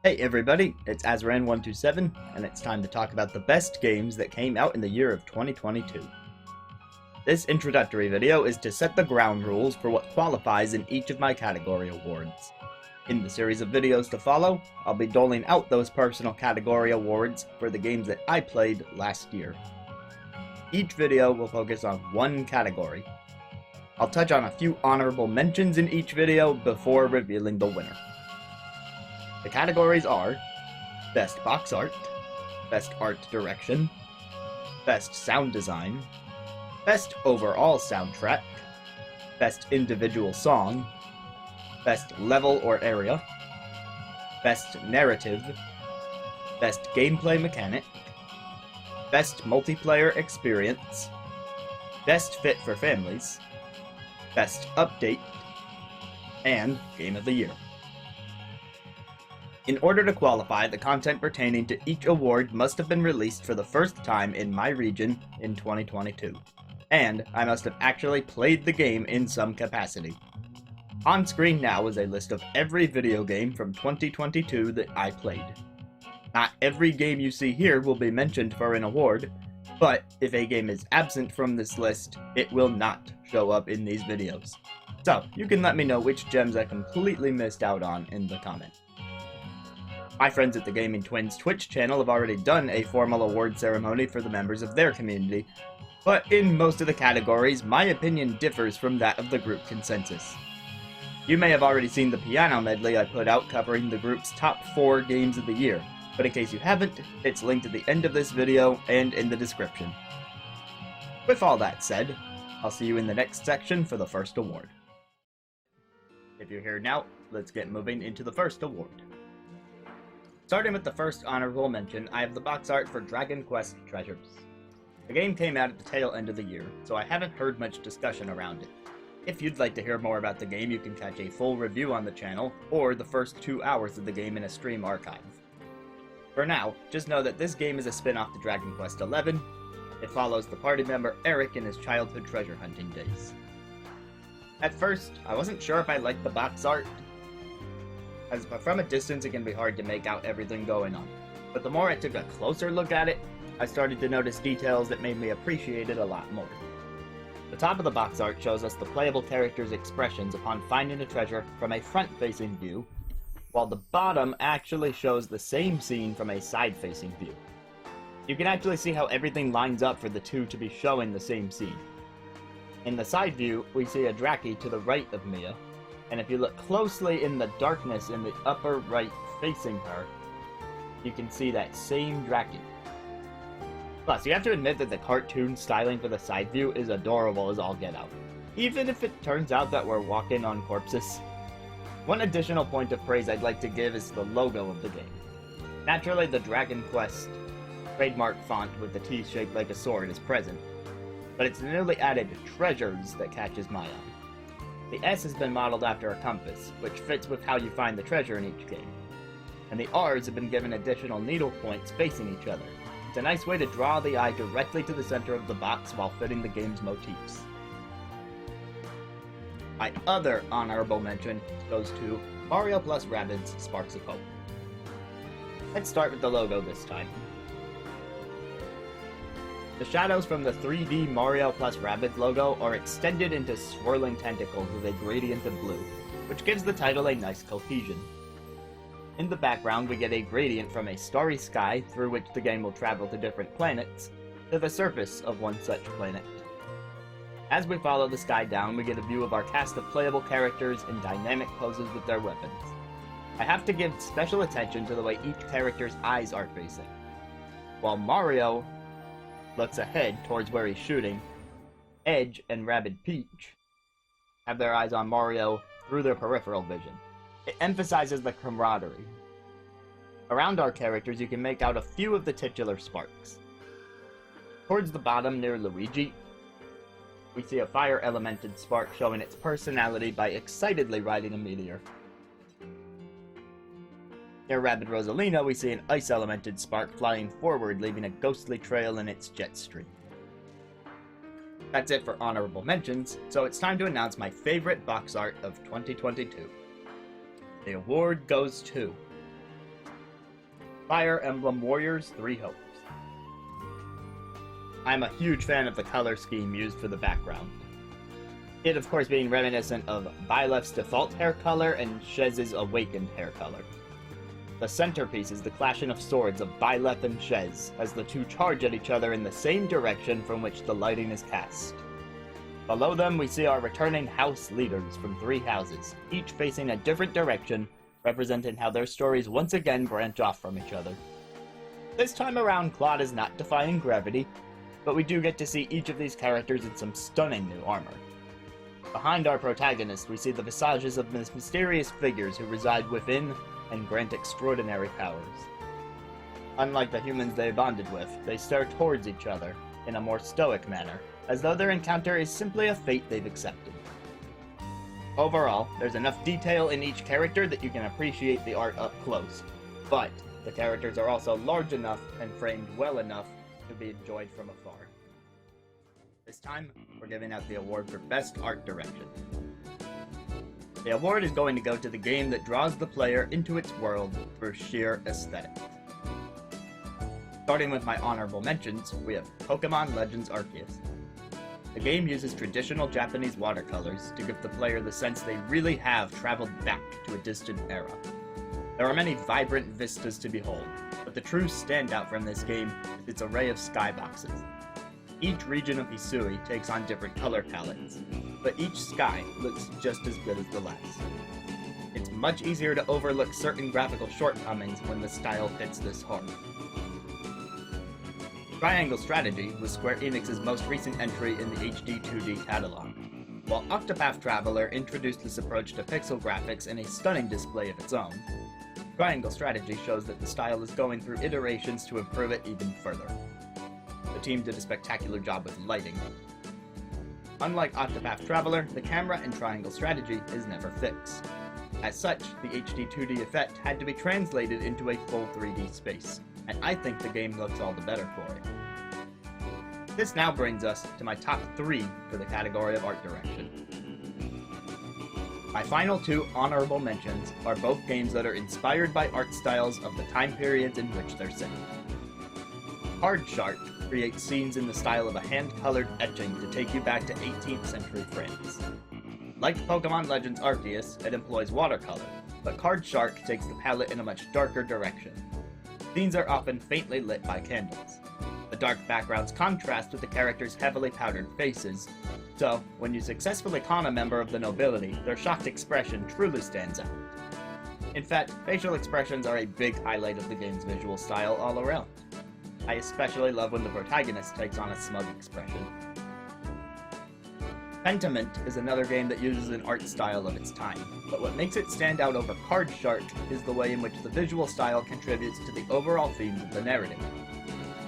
Hey everybody, it's Azran127, and it's time to talk about the best games that came out in the year of 2022. This introductory video is to set the ground rules for what qualifies in each of my category awards. In the series of videos to follow, I'll be doling out those personal category awards for the games that I played last year. Each video will focus on one category. I'll touch on a few honorable mentions in each video before revealing the winner. The categories are Best Box Art, Best Art Direction, Best Sound Design, Best Overall Soundtrack, Best Individual Song, Best Level or Area, Best Narrative, Best Gameplay Mechanic, Best Multiplayer Experience, Best Fit for Families, Best Update, and Game of the Year. In order to qualify, the content pertaining to each award must have been released for the first time in my region in 2022, and I must have actually played the game in some capacity. On screen now is a list of every video game from 2022 that I played. Not every game you see here will be mentioned for an award, but if a game is absent from this list, it will not show up in these videos. So, you can let me know which gems I completely missed out on in the comments. My friends at the Gaming Twins Twitch channel have already done a formal award ceremony for the members of their community, but in most of the categories, my opinion differs from that of the group consensus. You may have already seen the piano medley I put out covering the group's top 4 games of the year, but in case you haven't, it's linked at the end of this video and in the description. With all that said, I'll see you in the next section for the first award. If you're here now, let's get moving into the first award. Starting with the first honorable mention, I have the box art for Dragon Quest Treasures. The game came out at the tail end of the year, so I haven't heard much discussion around it. If you'd like to hear more about the game, you can catch a full review on the channel, or the first 2 hours of the game in a stream archive. For now, just know that this game is a spin-off to Dragon Quest XI. It follows the party member Eric in his childhood treasure hunting days. At first, I wasn't sure if I liked the box art, as from a distance it can be hard to make out everything going on. But the more I took a closer look at it, I started to notice details that made me appreciate it a lot more. The top of the box art shows us the playable character's expressions upon finding a treasure from a front-facing view, while the bottom actually shows the same scene from a side-facing view. You can actually see how everything lines up for the two to be showing the same scene. In the side view, we see a Draki to the right of Mia, and if you look closely in the darkness in the upper right facing her, you can see that same Draki. Plus, you have to admit that the cartoon styling for the side view is adorable as all get out, even if it turns out that we're walking on corpses. One additional point of praise I'd like to give is the logo of the game. Naturally, the Dragon Quest trademark font with the T shaped like a sword is present, but it's the newly added treasures that catches my eye. The S has been modeled after a compass, which fits with how you find the treasure in each game. And the R's have been given additional needle points facing each other. It's a nice way to draw the eye directly to the center of the box while fitting the game's motifs. My other honorable mention goes to Mario plus Rabbids Sparks of Hope. Let's start with the logo this time. The shadows from the 3D Mario plus Rabbids logo are extended into swirling tentacles with a gradient of blue, which gives the title a nice cohesion. In the background, we get a gradient from a starry sky through which the game will travel to different planets, to the surface of one such planet. As we follow the sky down, we get a view of our cast of playable characters in dynamic poses with their weapons. I have to give special attention to the way each character's eyes are facing. While Mario looks ahead towards where he's shooting, Edge and Rabbid Peach have their eyes on Mario through their peripheral vision. It emphasizes the camaraderie. Around our characters, you can make out a few of the titular sparks. Towards the bottom, near Luigi, we see a fire-elemented spark showing its personality by excitedly riding a meteor. Near Rabbid Rosalina, we see an ice-elemented spark flying forward, leaving a ghostly trail in its jet stream. That's it for honorable mentions, so it's time to announce my favorite box art of 2022. The award goes to Fire Emblem Warriors 3 Hopes. I'm a huge fan of the color scheme used for the background. It, of course, being reminiscent of Byleth's default hair color and Shez's awakened hair color. The centerpiece is the clashing of swords of Byleth and Shez, as the two charge at each other in the same direction from which the lighting is cast. Below them, we see our returning house leaders from 3 houses, each facing a different direction, representing how their stories once again branch off from each other. This time around, Claude is not defying gravity, but we do get to see each of these characters in some stunning new armor. Behind our protagonist, we see the visages of mysterious figures who reside within and grant extraordinary powers. Unlike the humans they bonded with, they stare towards each other in a more stoic manner, as though their encounter is simply a fate they've accepted. Overall, there's enough detail in each character that you can appreciate the art up close, but the characters are also large enough and framed well enough to be enjoyed from afar. This time, we're giving out the award for Best Art Direction. The award is going to go to the game that draws the player into its world through sheer aesthetics. Starting with my honorable mentions, we have Pokemon Legends Arceus. The game uses traditional Japanese watercolors to give the player the sense they really have traveled back to a distant era. There are many vibrant vistas to behold, but the true standout from this game is its array of skyboxes. Each region of Hisui takes on different color palettes, but each sky looks just as good as the last. It's much easier to overlook certain graphical shortcomings when the style fits this hard. Triangle Strategy was Square Enix's most recent entry in the HD 2D catalog. While Octopath Traveler introduced this approach to pixel graphics in a stunning display of its own, Triangle Strategy shows that the style is going through iterations to improve it even further. The team did a spectacular job with lighting. Unlike Octopath Traveler, the camera in Triangle Strategy is never fixed. As such, the HD 2D effect had to be translated into a full 3D space, and I think the game looks all the better for it. This now brings us to my top 3 for the category of art direction. My final 2 honorable mentions are both games that are inspired by art styles of the time periods in which they're set. Card Shark creates scenes in the style of a hand-colored etching to take you back to 18th century France. Like Pokemon Legends Arceus, it employs watercolor, but Card Shark takes the palette in a much darker direction. Scenes are often faintly lit by candles. The dark backgrounds contrast with the characters' heavily powdered faces, so when you successfully con a member of the nobility, their shocked expression truly stands out. In fact, facial expressions are a big highlight of the game's visual style all around. I especially love when the protagonist takes on a smug expression. Pentiment is another game that uses an art style of its time, but what makes it stand out over Card Shark is the way in which the visual style contributes to the overall themes of the narrative.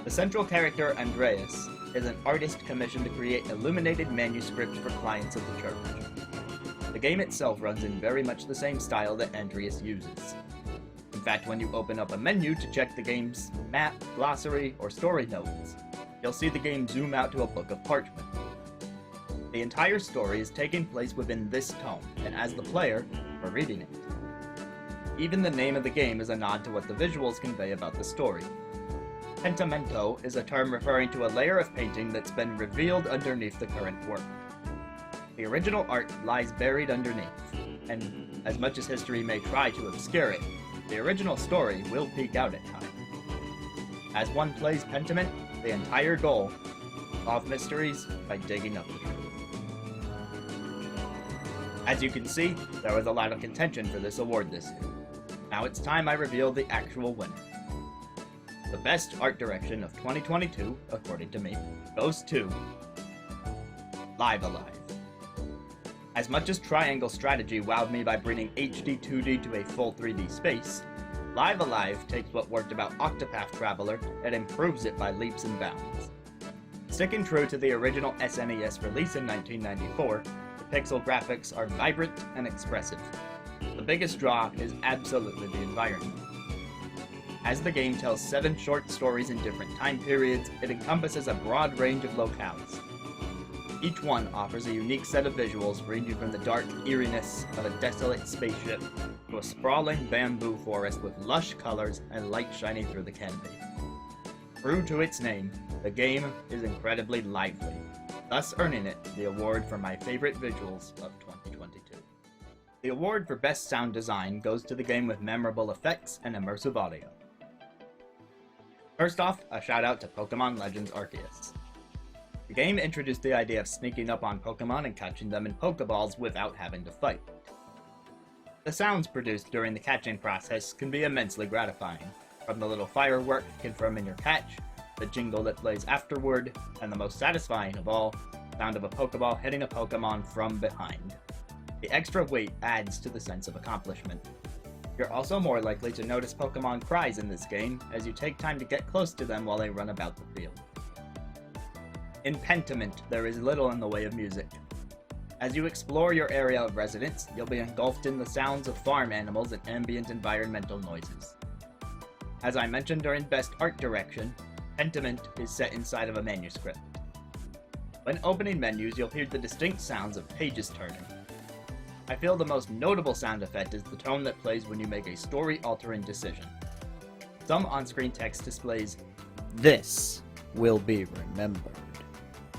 The central character, Andreas, is an artist commissioned to create illuminated manuscripts for clients of the church. The game itself runs in very much the same style that Andreas uses. In fact, when you open up a menu to check the game's map, glossary, or story notes, you'll see the game zoom out to a book of parchment. The entire story is taking place within this tome, and as the player, we're reading it. Even the name of the game is a nod to what the visuals convey about the story. Pentimento is a term referring to a layer of painting that's been revealed underneath the current work. The original art lies buried underneath, and as much as history may try to obscure it, the original story will peek out at times. As one plays Pentiment, the entire goal: solve mysteries by digging up the truth. As you can see, there was a lot of contention for this award this year. Now it's time I reveal the actual winner. The best art direction of 2022, according to me, goes to Live Alive. As much as Triangle Strategy wowed me by bringing HD 2D to a full 3D space, Live Alive takes what worked about Octopath Traveler and improves it by leaps and bounds. Sticking true to the original SNES release in 1994, the pixel graphics are vibrant and expressive. The biggest draw is absolutely the environment. As the game tells 7 short stories in different time periods, it encompasses a broad range of locales. Each one offers a unique set of visuals ranging from the dark eeriness of a desolate spaceship to a sprawling bamboo forest with lush colors and light shining through the canopy. True to its name, the game is incredibly lively, thus earning it the award for my favorite visuals of 2022. The award for Best Sound Design goes to the game with memorable effects and immersive audio. First off, a shout out to Pokemon Legends Arceus. The game introduced the idea of sneaking up on Pokemon and catching them in Pokeballs without having to fight. The sounds produced during the catching process can be immensely gratifying, from the little firework confirming your catch, the jingle that plays afterward, and the most satisfying of all, the sound of a Pokeball hitting a Pokemon from behind. The extra weight adds to the sense of accomplishment. You're also more likely to notice Pokemon cries in this game, as you take time to get close to them while they run about the field. In Pentiment, there is little in the way of music. As you explore your area of residence, you'll be engulfed in the sounds of farm animals and ambient environmental noises. As I mentioned during Best Art Direction, Pentiment is set inside of a manuscript. When opening menus, you'll hear the distinct sounds of pages turning. I feel the most notable sound effect is the tone that plays when you make a story-altering decision. Some on-screen text displays, "This will be remembered,"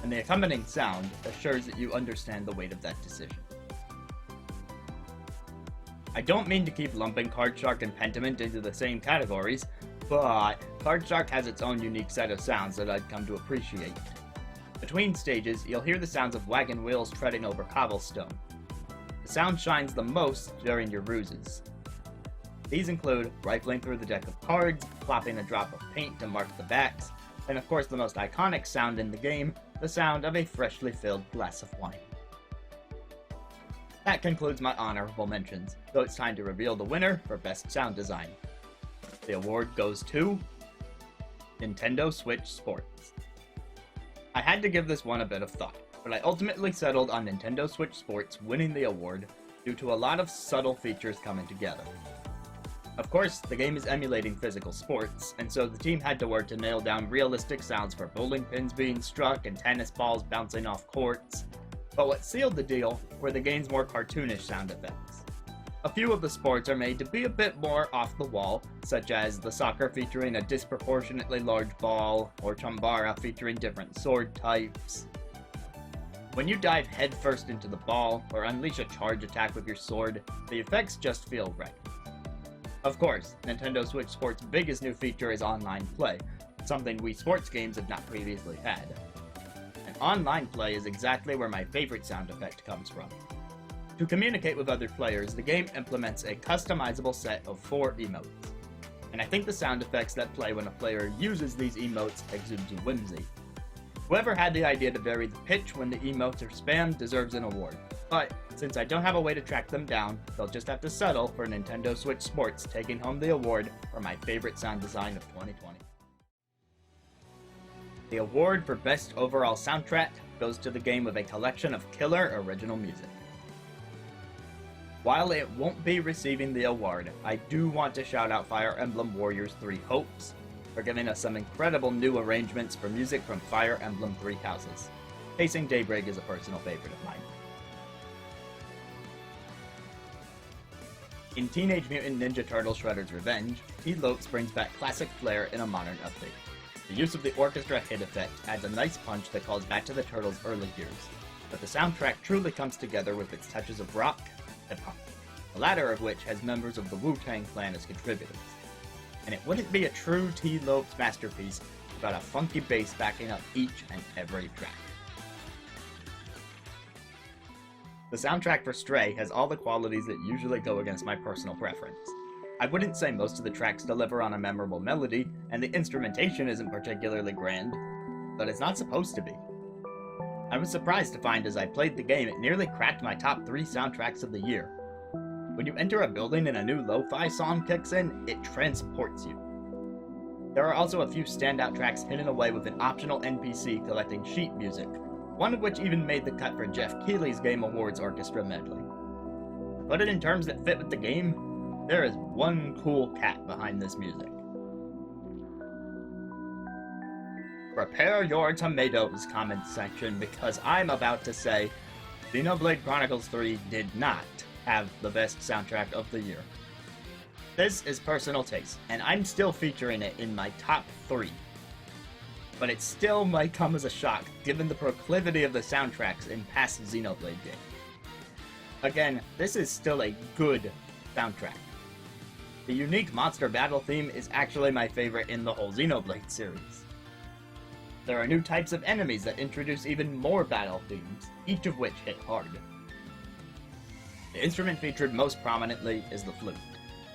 and the accompanying sound assures that you understand the weight of that decision. I don't mean to keep lumping Card Shark and Pentiment into the same categories, but Card Shark has its own unique set of sounds that I'd come to appreciate. Between stages, you'll hear the sounds of wagon wheels treading over cobblestone. The sound shines the most during your ruses. These include rifling through the deck of cards, plopping a drop of paint to mark the backs, and of course the most iconic sound in the game, the sound of a freshly filled glass of wine. That concludes my honorable mentions, so it's time to reveal the winner for Best Sound Design. The award goes to Nintendo Switch Sports. I had to give this one a bit of thought, but I ultimately settled on Nintendo Switch Sports winning the award due to a lot of subtle features coming together. Of course, the game is emulating physical sports, and so the team had to work to nail down realistic sounds for bowling pins being struck and tennis balls bouncing off courts. But what sealed the deal were the game's more cartoonish sound effects. A few of the sports are made to be a bit more off the wall, such as the soccer featuring a disproportionately large ball, or Chambara featuring different sword types. When you dive headfirst into the ball, or unleash a charge attack with your sword, the effects just feel right. Of course, Nintendo Switch Sports' biggest new feature is online play, something Wii Sports games have not previously had. And online play is exactly where my favorite sound effect comes from. To communicate with other players, the game implements a customizable set of 4 emotes. And I think the sound effects that play when a player uses these emotes exudes whimsy. Whoever had the idea to vary the pitch when the emotes are spammed deserves an award. But since I don't have a way to track them down, they'll just have to settle for Nintendo Switch Sports taking home the award for my favorite sound design of 2020. The award for Best Overall Soundtrack goes to the game with a collection of killer original music. While it won't be receiving the award, I do want to shout out Fire Emblem Warriors 3 Hopes for giving us some incredible new arrangements for music from Fire Emblem 3 Houses. Chasing Daybreak is a personal favorite of mine. In Teenage Mutant Ninja Turtles Shredder's Revenge, T. Lopes brings back classic flair in a modern update. The use of the orchestra hit effect adds a nice punch that calls back to the Turtles' early years, but the soundtrack truly comes together with its touches of rock and pop, the latter of which has members of the Wu-Tang Clan as contributors. And it wouldn't be a true T. Lopes masterpiece without a funky bass backing up each and every track. The soundtrack for Stray has all the qualities that usually go against my personal preference. I wouldn't say most of the tracks deliver on a memorable melody, and the instrumentation isn't particularly grand, but it's not supposed to be. I was surprised to find as I played the game it nearly cracked my top 3 soundtracks of the year. When you enter a building and a new lo-fi song kicks in, it transports you. There are also a few standout tracks hidden away with an optional NPC collecting sheet music, one of which even made the cut for Jeff Keighley's Game Awards Orchestra medley. To put it in terms that fit with the game, there is one cool cat behind this music. Prepare your tomatoes, comment section, because I'm about to say Xenoblade Chronicles 3 did not have the best soundtrack of the year. This is personal taste, and I'm still featuring it in my top 3. But it still might come as a shock given the proclivity of the soundtracks in past Xenoblade games. Again, this is still a good soundtrack. The unique monster battle theme is actually my favorite in the whole Xenoblade series. There are new types of enemies that introduce even more battle themes, each of which hit hard. The instrument featured most prominently is the flute.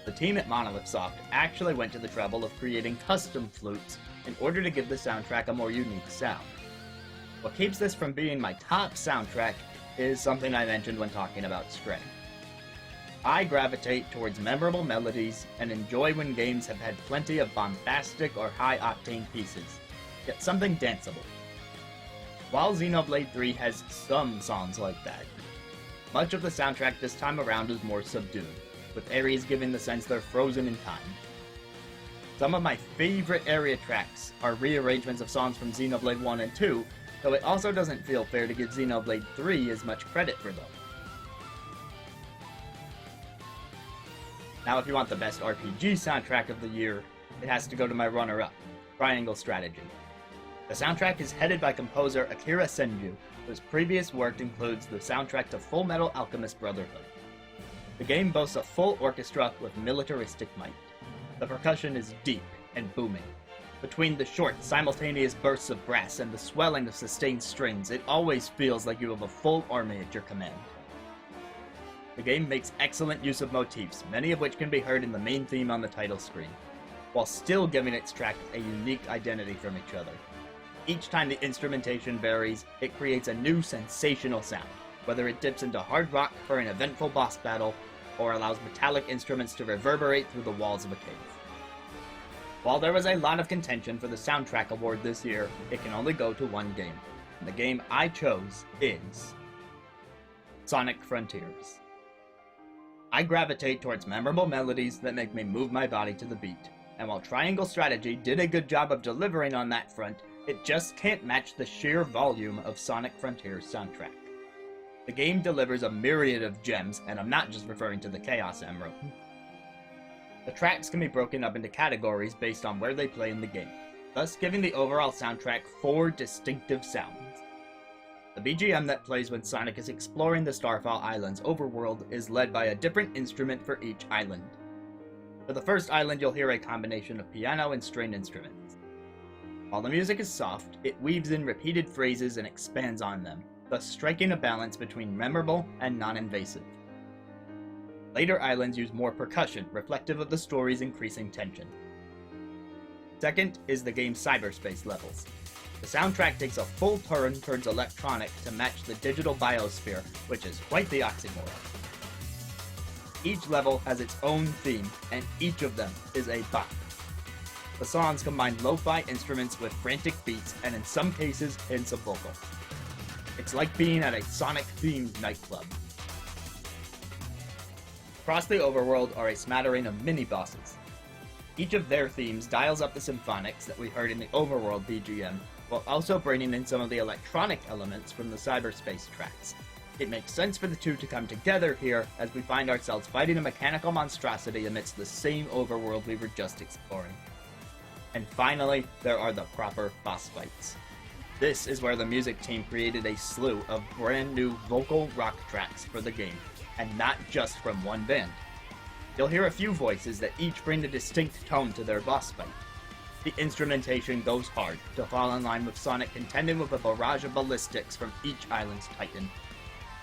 The team at Monolith Soft actually went to the trouble of creating custom flutes in order to give the soundtrack a more unique sound. What keeps this from being my top soundtrack is something I mentioned when talking about Stray. I gravitate towards memorable melodies and enjoy when games have had plenty of bombastic or high-octane pieces, yet something danceable. While Xenoblade 3 has some songs like that, much of the soundtrack this time around is more subdued, with areas giving the sense they're frozen in time. Some of my favorite area tracks are rearrangements of songs from Xenoblade 1 and 2, though it also doesn't feel fair to give Xenoblade 3 as much credit for them. Now if you want the best RPG soundtrack of the year, it has to go to my runner-up, Triangle Strategy. The soundtrack is headed by composer Akira Senju, whose previous work includes the soundtrack to Full Metal Alchemist Brotherhood. The game boasts a full orchestra with militaristic might. The percussion is deep and booming. Between the short, simultaneous bursts of brass and the swelling of sustained strings, it always feels like you have a full army at your command. The game makes excellent use of motifs, many of which can be heard in the main theme on the title screen, while still giving its track a unique identity from each other. Each time the instrumentation varies, it creates a new sensational sound, whether it dips into hard rock for an eventful boss battle, or allows metallic instruments to reverberate through the walls of a cave. While there was a lot of contention for the soundtrack award this year, it can only go to one game, and the game I chose is Sonic Frontiers. I gravitate towards memorable melodies that make me move my body to the beat, and while Triangle Strategy did a good job of delivering on that front, it just can't match the sheer volume of Sonic Frontiers' soundtrack. The game delivers a myriad of gems, and I'm not just referring to the Chaos Emerald. The tracks can be broken up into categories based on where they play in the game, thus giving the overall soundtrack 4 distinctive sounds. The BGM that plays when Sonic is exploring the Starfall Island's overworld is led by a different instrument for each island. For the first island, you'll hear a combination of piano and string instruments. While the music is soft, it weaves in repeated phrases and expands on them, thus striking a balance between memorable and non-invasive. Later islands use more percussion, reflective of the story's increasing tension. Second is the game's cyberspace levels. The soundtrack takes a full turn towards electronic to match the digital biosphere, which is quite the oxymoron. Each level has its own theme, and each of them is a bop. The songs combine lo-fi instruments with frantic beats, and in some cases, hints of vocals. It's like being at a Sonic-themed nightclub. Across the overworld are a smattering of mini-bosses. Each of their themes dials up the symphonics that we heard in the overworld BGM, while also bringing in some of the electronic elements from the cyberspace tracks. It makes sense for the two to come together here, as we find ourselves fighting a mechanical monstrosity amidst the same overworld we were just exploring. And finally, there are the proper boss fights. This is where the music team created a slew of brand new vocal rock tracks for the game, and not just from one band. You'll hear a few voices that each bring a distinct tone to their boss fight. The instrumentation goes hard to fall in line with Sonic contending with a barrage of ballistics from each island's titan,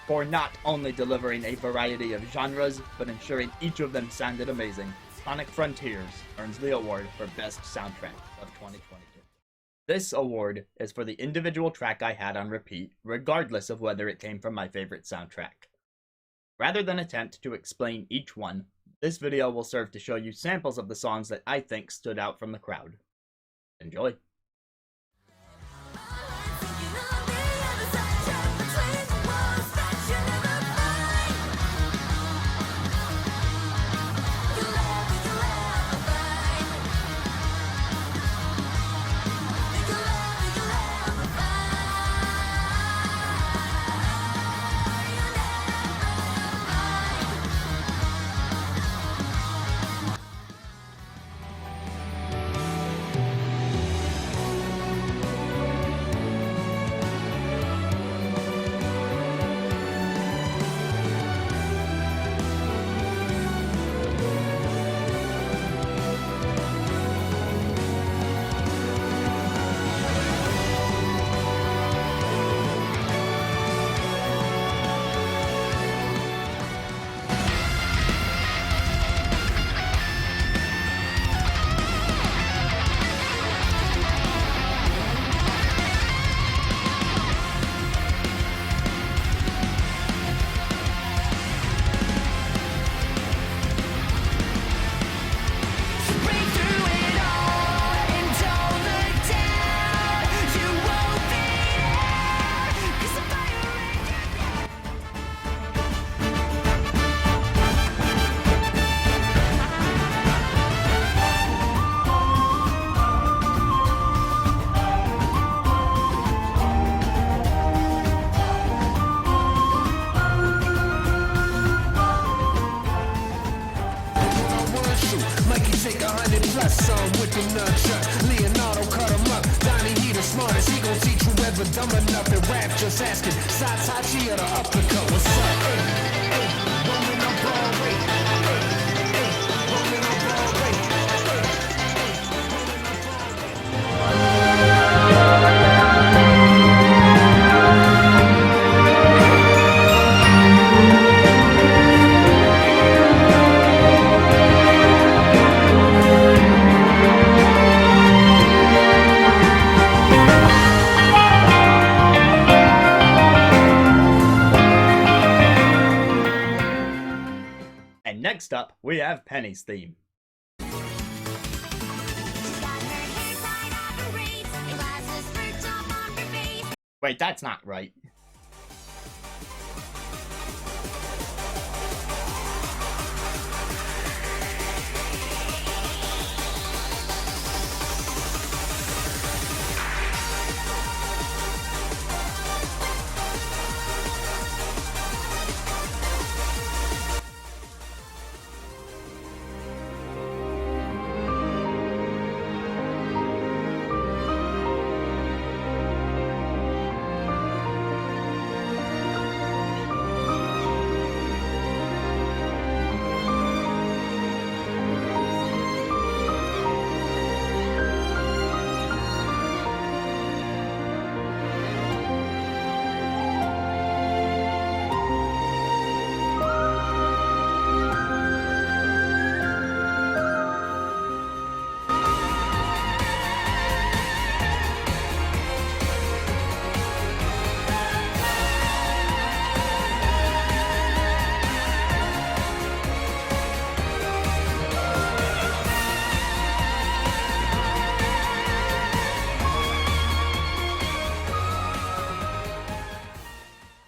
for not only delivering a variety of genres, but ensuring each of them sounded amazing. Sonic Frontiers earns the award for Best Soundtrack of 2022. This award is for the individual track I had on repeat, regardless of whether it came from my favorite soundtrack. Rather than attempt to explain each one, this video will serve to show you samples of the songs that I think stood out from the crowd. Enjoy! plus some with the nunchucks. Leonardo cut him up. Donnie, he the smartest. He gon' teach you ever dumb enough. And rap just asking. Satachi or the uppercut. What's up? Hey, hey, rolling on Broadway. Hey, hey, rolling on Broadway. And next up, we have Penny's theme. Wait, that's not right.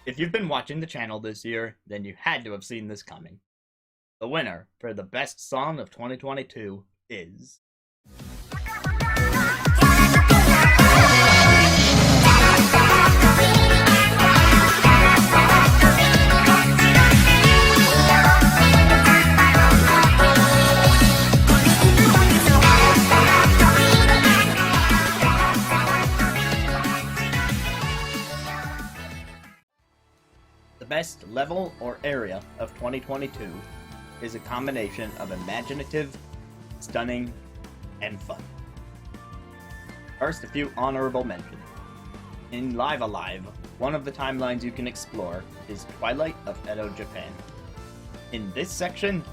If you've been watching the channel this year, then you had to have seen this coming. The winner for the best song of 2022 is... The best level or area of 2022 is a combination of imaginative, stunning, and fun. First, a few honorable mentions. In Live Alive, one of the timelines you can explore is Twilight of Edo, Japan. In this section,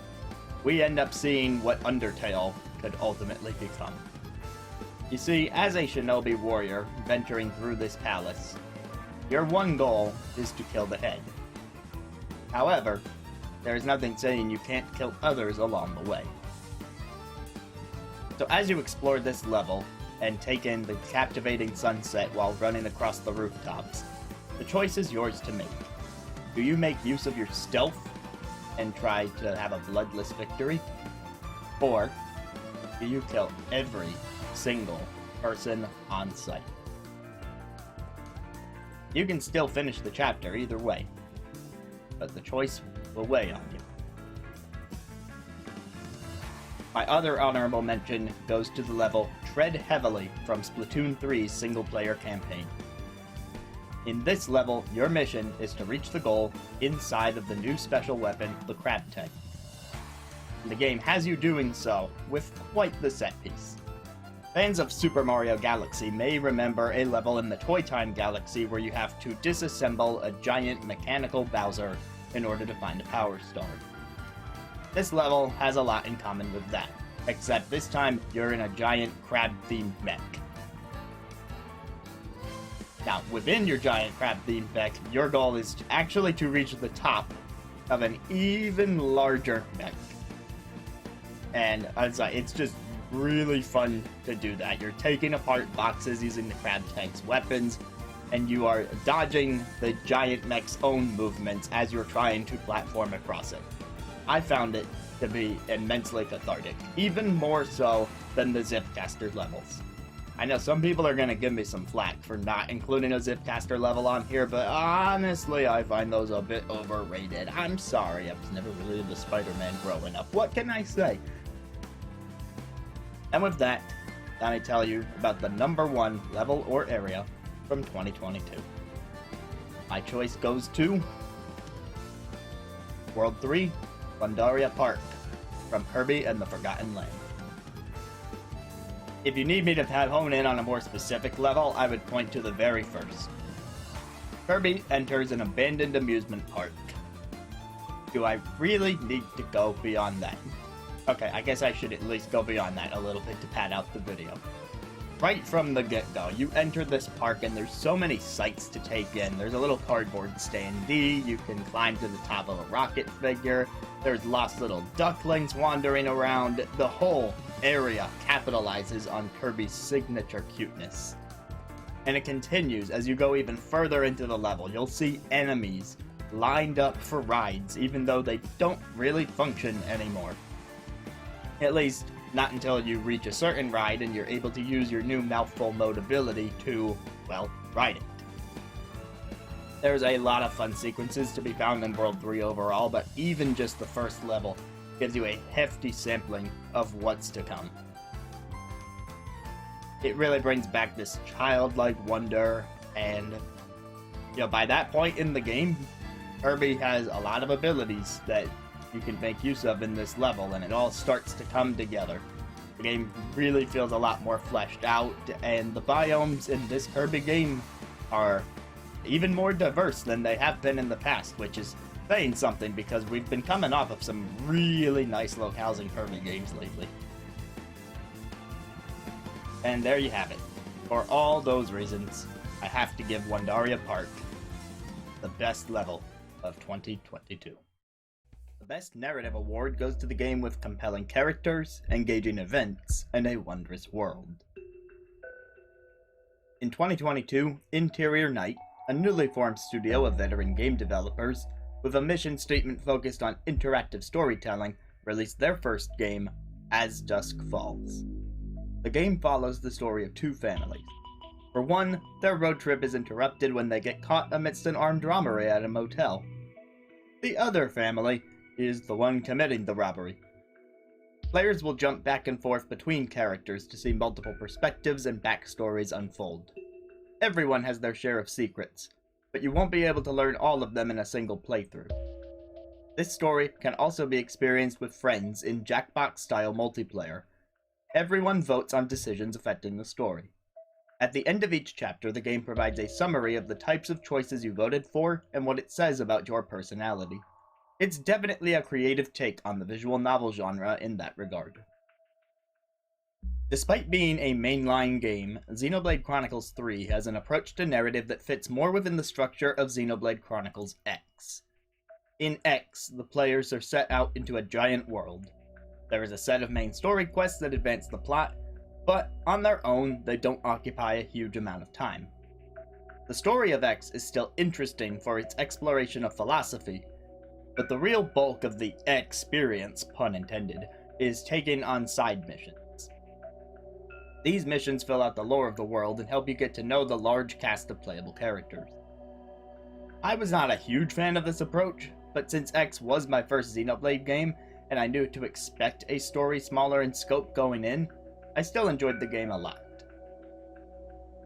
we end up seeing what Undertale could ultimately become. You see, as a shinobi warrior venturing through this palace, your one goal is to kill the head. However, there is nothing saying you can't kill others along the way. So as you explore this level, and take in the captivating sunset while running across the rooftops, the choice is yours to make. Do you make use of your stealth and try to have a bloodless victory? Or do you kill every single person on sight? You can still finish the chapter either way, but the choice will weigh on you. My other honorable mention goes to the level Tread Heavily from Splatoon 3's single-player campaign. In this level, your mission is to reach the goal inside of the new special weapon, the Crab Tank. The game has you doing so with quite the set piece. Fans of Super Mario Galaxy may remember a level in the Toy Time Galaxy where you have to disassemble a giant mechanical Bowser in order to find a Power Star. This level has a lot in common with that, except this time you're in a giant crab-themed mech. Now, within your giant crab-themed mech, your goal is actually to reach the top of an even larger mech. And it's just really fun to do that. You're taking apart boxes using the crab tank's weapons, and you are dodging the giant mech's own movements as you're trying to platform across it. I found it to be immensely cathartic, even more so than the Zipcaster levels. I know some people are going to give me some flack for not including a Zipcaster level on here, but honestly, I find those a bit overrated. I'm sorry, I was never really into Spider-Man growing up. What can I say? And with that, let me tell you about the #1 level or area from 2022. My choice goes to World 3, Pandaria Park, from Kirby and the Forgotten Land. If you need me to hone in on a more specific level, I would point to the very first. Kirby enters an abandoned amusement park. Do I really need to go beyond that? Okay, I guess I should at least go beyond that a little bit to pad out the video. Right from the get-go, you enter this park and there's so many sights to take in. There's a little cardboard standee, you can climb to the top of a rocket figure, there's lost little ducklings wandering around. The whole area capitalizes on Kirby's signature cuteness. And it continues as you go even further into the level. You'll see enemies lined up for rides, even though they don't really function anymore. At least, not until you reach a certain ride and you're able to use your new mouthful mode ability to, well, ride it. There's a lot of fun sequences to be found in World 3 overall, but even just the first level gives you a hefty sampling of what's to come. It really brings back this childlike wonder, and by that point in the game, Kirby has a lot of abilities that you can make use of in this level, and it all starts to come together. The game really feels a lot more fleshed out, and the biomes in this Kirby game are even more diverse than they have been in the past, which is saying something because we've been coming off of some really nice locales in Kirby games lately. And there you have it. For all those reasons, I have to give Pandaria Park the best level of 2022. The Best Narrative Award goes to the game with compelling characters, engaging events, and a wondrous world. In 2022, Interior Night, a newly formed studio of veteran game developers, with a mission statement focused on interactive storytelling, released their first game, As Dusk Falls. The game follows the story of two families. For one, their road trip is interrupted when they get caught amidst an armed robbery at a motel. The other family is the one committing the robbery. Players will jump back and forth between characters to see multiple perspectives and backstories unfold. Everyone has their share of secrets, but you won't be able to learn all of them in a single playthrough. This story can also be experienced with friends in Jackbox-style multiplayer. Everyone votes on decisions affecting the story. At the end of each chapter, the game provides a summary of the types of choices you voted for and what it says about your personality. It's definitely a creative take on the visual novel genre in that regard. Despite being a mainline game, Xenoblade Chronicles 3 has an approach to narrative that fits more within the structure of Xenoblade Chronicles X. In X, the players are set out into a giant world. There is a set of main story quests that advance the plot, but on their own, they don't occupy a huge amount of time. The story of X is still interesting for its exploration of philosophy, but the real bulk of the experience, pun intended, is taken on side missions. These missions fill out the lore of the world and help you get to know the large cast of playable characters. I was not a huge fan of this approach, but since X was my first Xenoblade game, and I knew to expect a story smaller in scope going in, I still enjoyed the game a lot.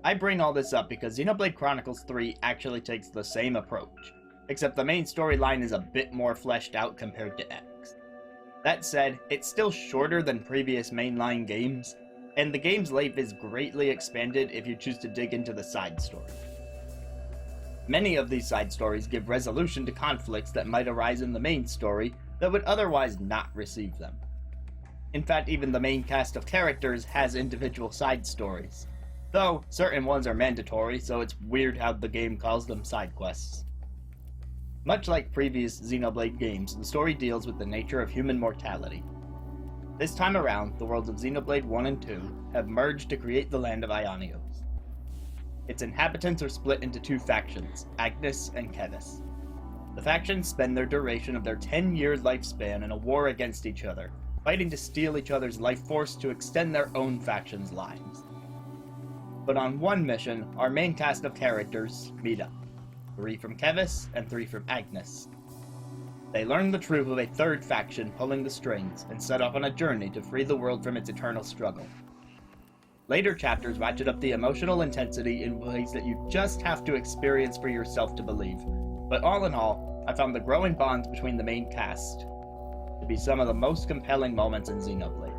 I bring all this up because Xenoblade Chronicles 3 actually takes the same approach, except the main storyline is a bit more fleshed out compared to X. That said, it's still shorter than previous mainline games, and the game's life is greatly expanded if you choose to dig into the side story. Many of these side stories give resolution to conflicts that might arise in the main story that would otherwise not receive them. In fact, even the main cast of characters has individual side stories, though certain ones are mandatory, so it's weird how the game calls them side quests. Much like previous Xenoblade games, the story deals with the nature of human mortality. This time around, the worlds of Xenoblade 1 and 2 have merged to create the land of Ionios. Its inhabitants are split into two factions, Agnes and Kevis. The factions spend their duration of their 10-year lifespan in a war against each other, fighting to steal each other's life force to extend their own faction's lives. But on one mission, our main cast of characters meet up. 3 from Kevis and 3 from Agnes. They learn the truth of a third faction pulling the strings and set off on a journey to free the world from its eternal struggle. Later chapters ratchet up the emotional intensity in ways that you just have to experience for yourself to believe, but all in all, I found the growing bonds between the main cast to be some of the most compelling moments in Xenoblade.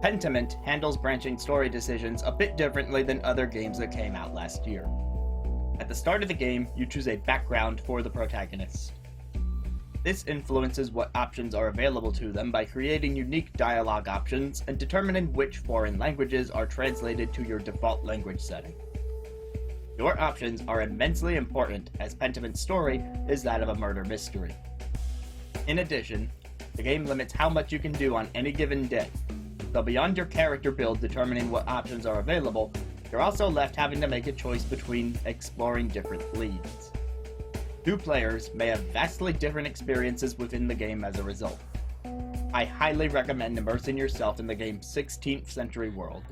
Pentiment handles branching story decisions a bit differently than other games that came out last year. At the start of the game, you choose a background for the protagonist. This influences what options are available to them by creating unique dialogue options and determining which foreign languages are translated to your default language setting. Your options are immensely important, as Pentiment's story is that of a murder mystery. In addition, the game limits how much you can do on any given day, so beyond your character build determining what options are available, you're also left having to make a choice between exploring different leads. Two players may have vastly different experiences within the game as a result. I highly recommend immersing yourself in the game's 16th century world.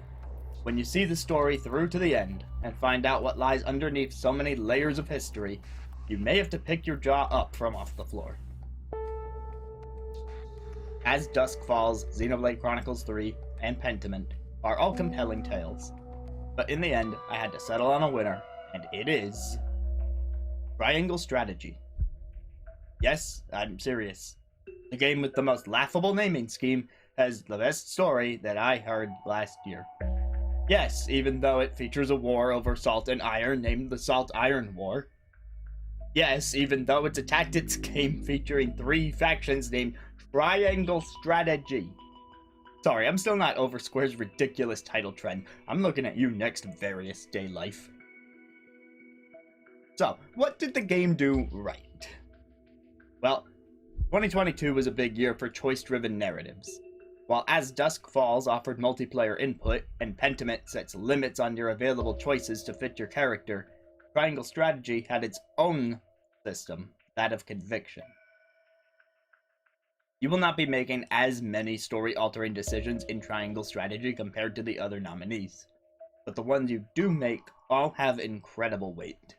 When you see the story through to the end, and find out what lies underneath so many layers of history, you may have to pick your jaw up from off the floor. As Dusk Falls, Xenoblade Chronicles 3, and Pentiment are all compelling tales, but in the end, I had to settle on a winner, and it is Triangle Strategy. Yes, I'm serious. The game with the most laughable naming scheme has the best story that I heard last year. Yes, even though it features a war over salt and iron named the Salt-Iron War. Yes, even though it's a tactics game featuring 3 factions named Triangle Strategy. Sorry, I'm still not over Square's ridiculous title trend. I'm looking at you next, Various Day Life. So, what did the game do right? Well, 2022 was a big year for choice-driven narratives. While As Dusk Falls offered multiplayer input, and Pentiment sets limits on your available choices to fit your character, Triangle Strategy had its own system, that of conviction. You will not be making as many story-altering decisions in Triangle Strategy compared to the other nominees, but the ones you do make all have incredible weight.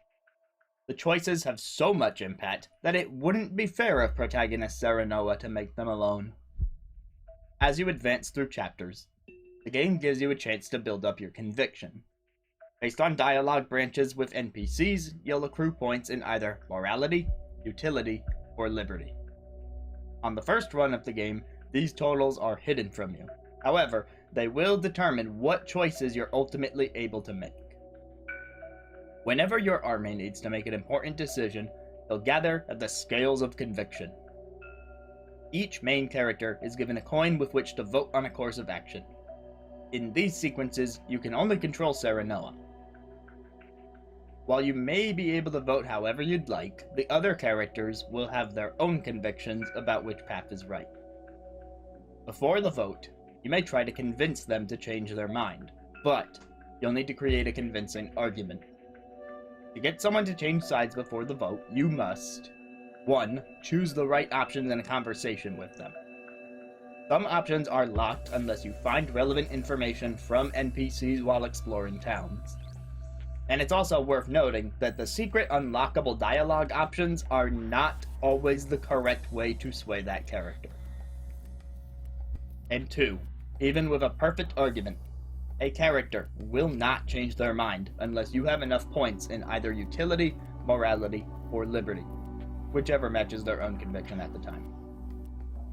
The choices have so much impact that it wouldn't be fair of protagonist Serenoa to make them alone. As you advance through chapters, the game gives you a chance to build up your conviction. Based on dialogue branches with NPCs, you'll accrue points in either morality, utility, or liberty. On the first run of the game, these totals are hidden from you. However, they will determine what choices you're ultimately able to make. Whenever your army needs to make an important decision, they'll gather at the Scales of Conviction. Each main character is given a coin with which to vote on a course of action. In these sequences, you can only control Serenoa. While you may be able to vote however you'd like, the other characters will have their own convictions about which path is right. Before the vote, you may try to convince them to change their mind, but you'll need to create a convincing argument. To get someone to change sides before the vote, you must 1. Choose the right options in a conversation with them. Some options are locked unless you find relevant information from NPCs while exploring towns. And it's also worth noting that the secret unlockable dialogue options are not always the correct way to sway that character. And 2. Even with a perfect argument, a character will not change their mind unless you have enough points in either utility, morality, or liberty, whichever matches their own conviction at the time.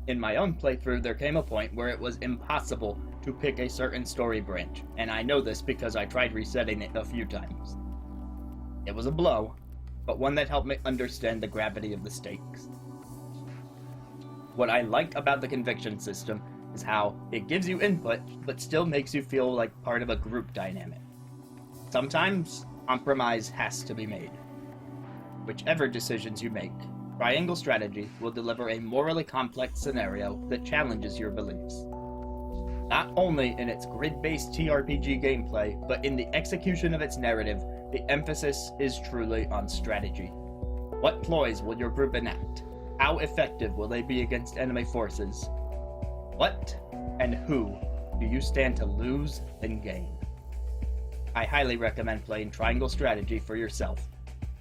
In my own playthrough, there came a point where it was impossible to pick a certain story branch, and I know this because I tried resetting it a few times. It was a blow, but one that helped me understand the gravity of the stakes. What I like about the conviction system is how it gives you input, but still makes you feel like part of a group dynamic. Sometimes, compromise has to be made. Whichever decisions you make, Triangle Strategy will deliver a morally complex scenario that challenges your beliefs. Not only in its grid-based TRPG gameplay, but in the execution of its narrative, the emphasis is truly on strategy. What ploys will your group enact? How effective will they be against enemy forces? What and who do you stand to lose and gain? I highly recommend playing Triangle Strategy for yourself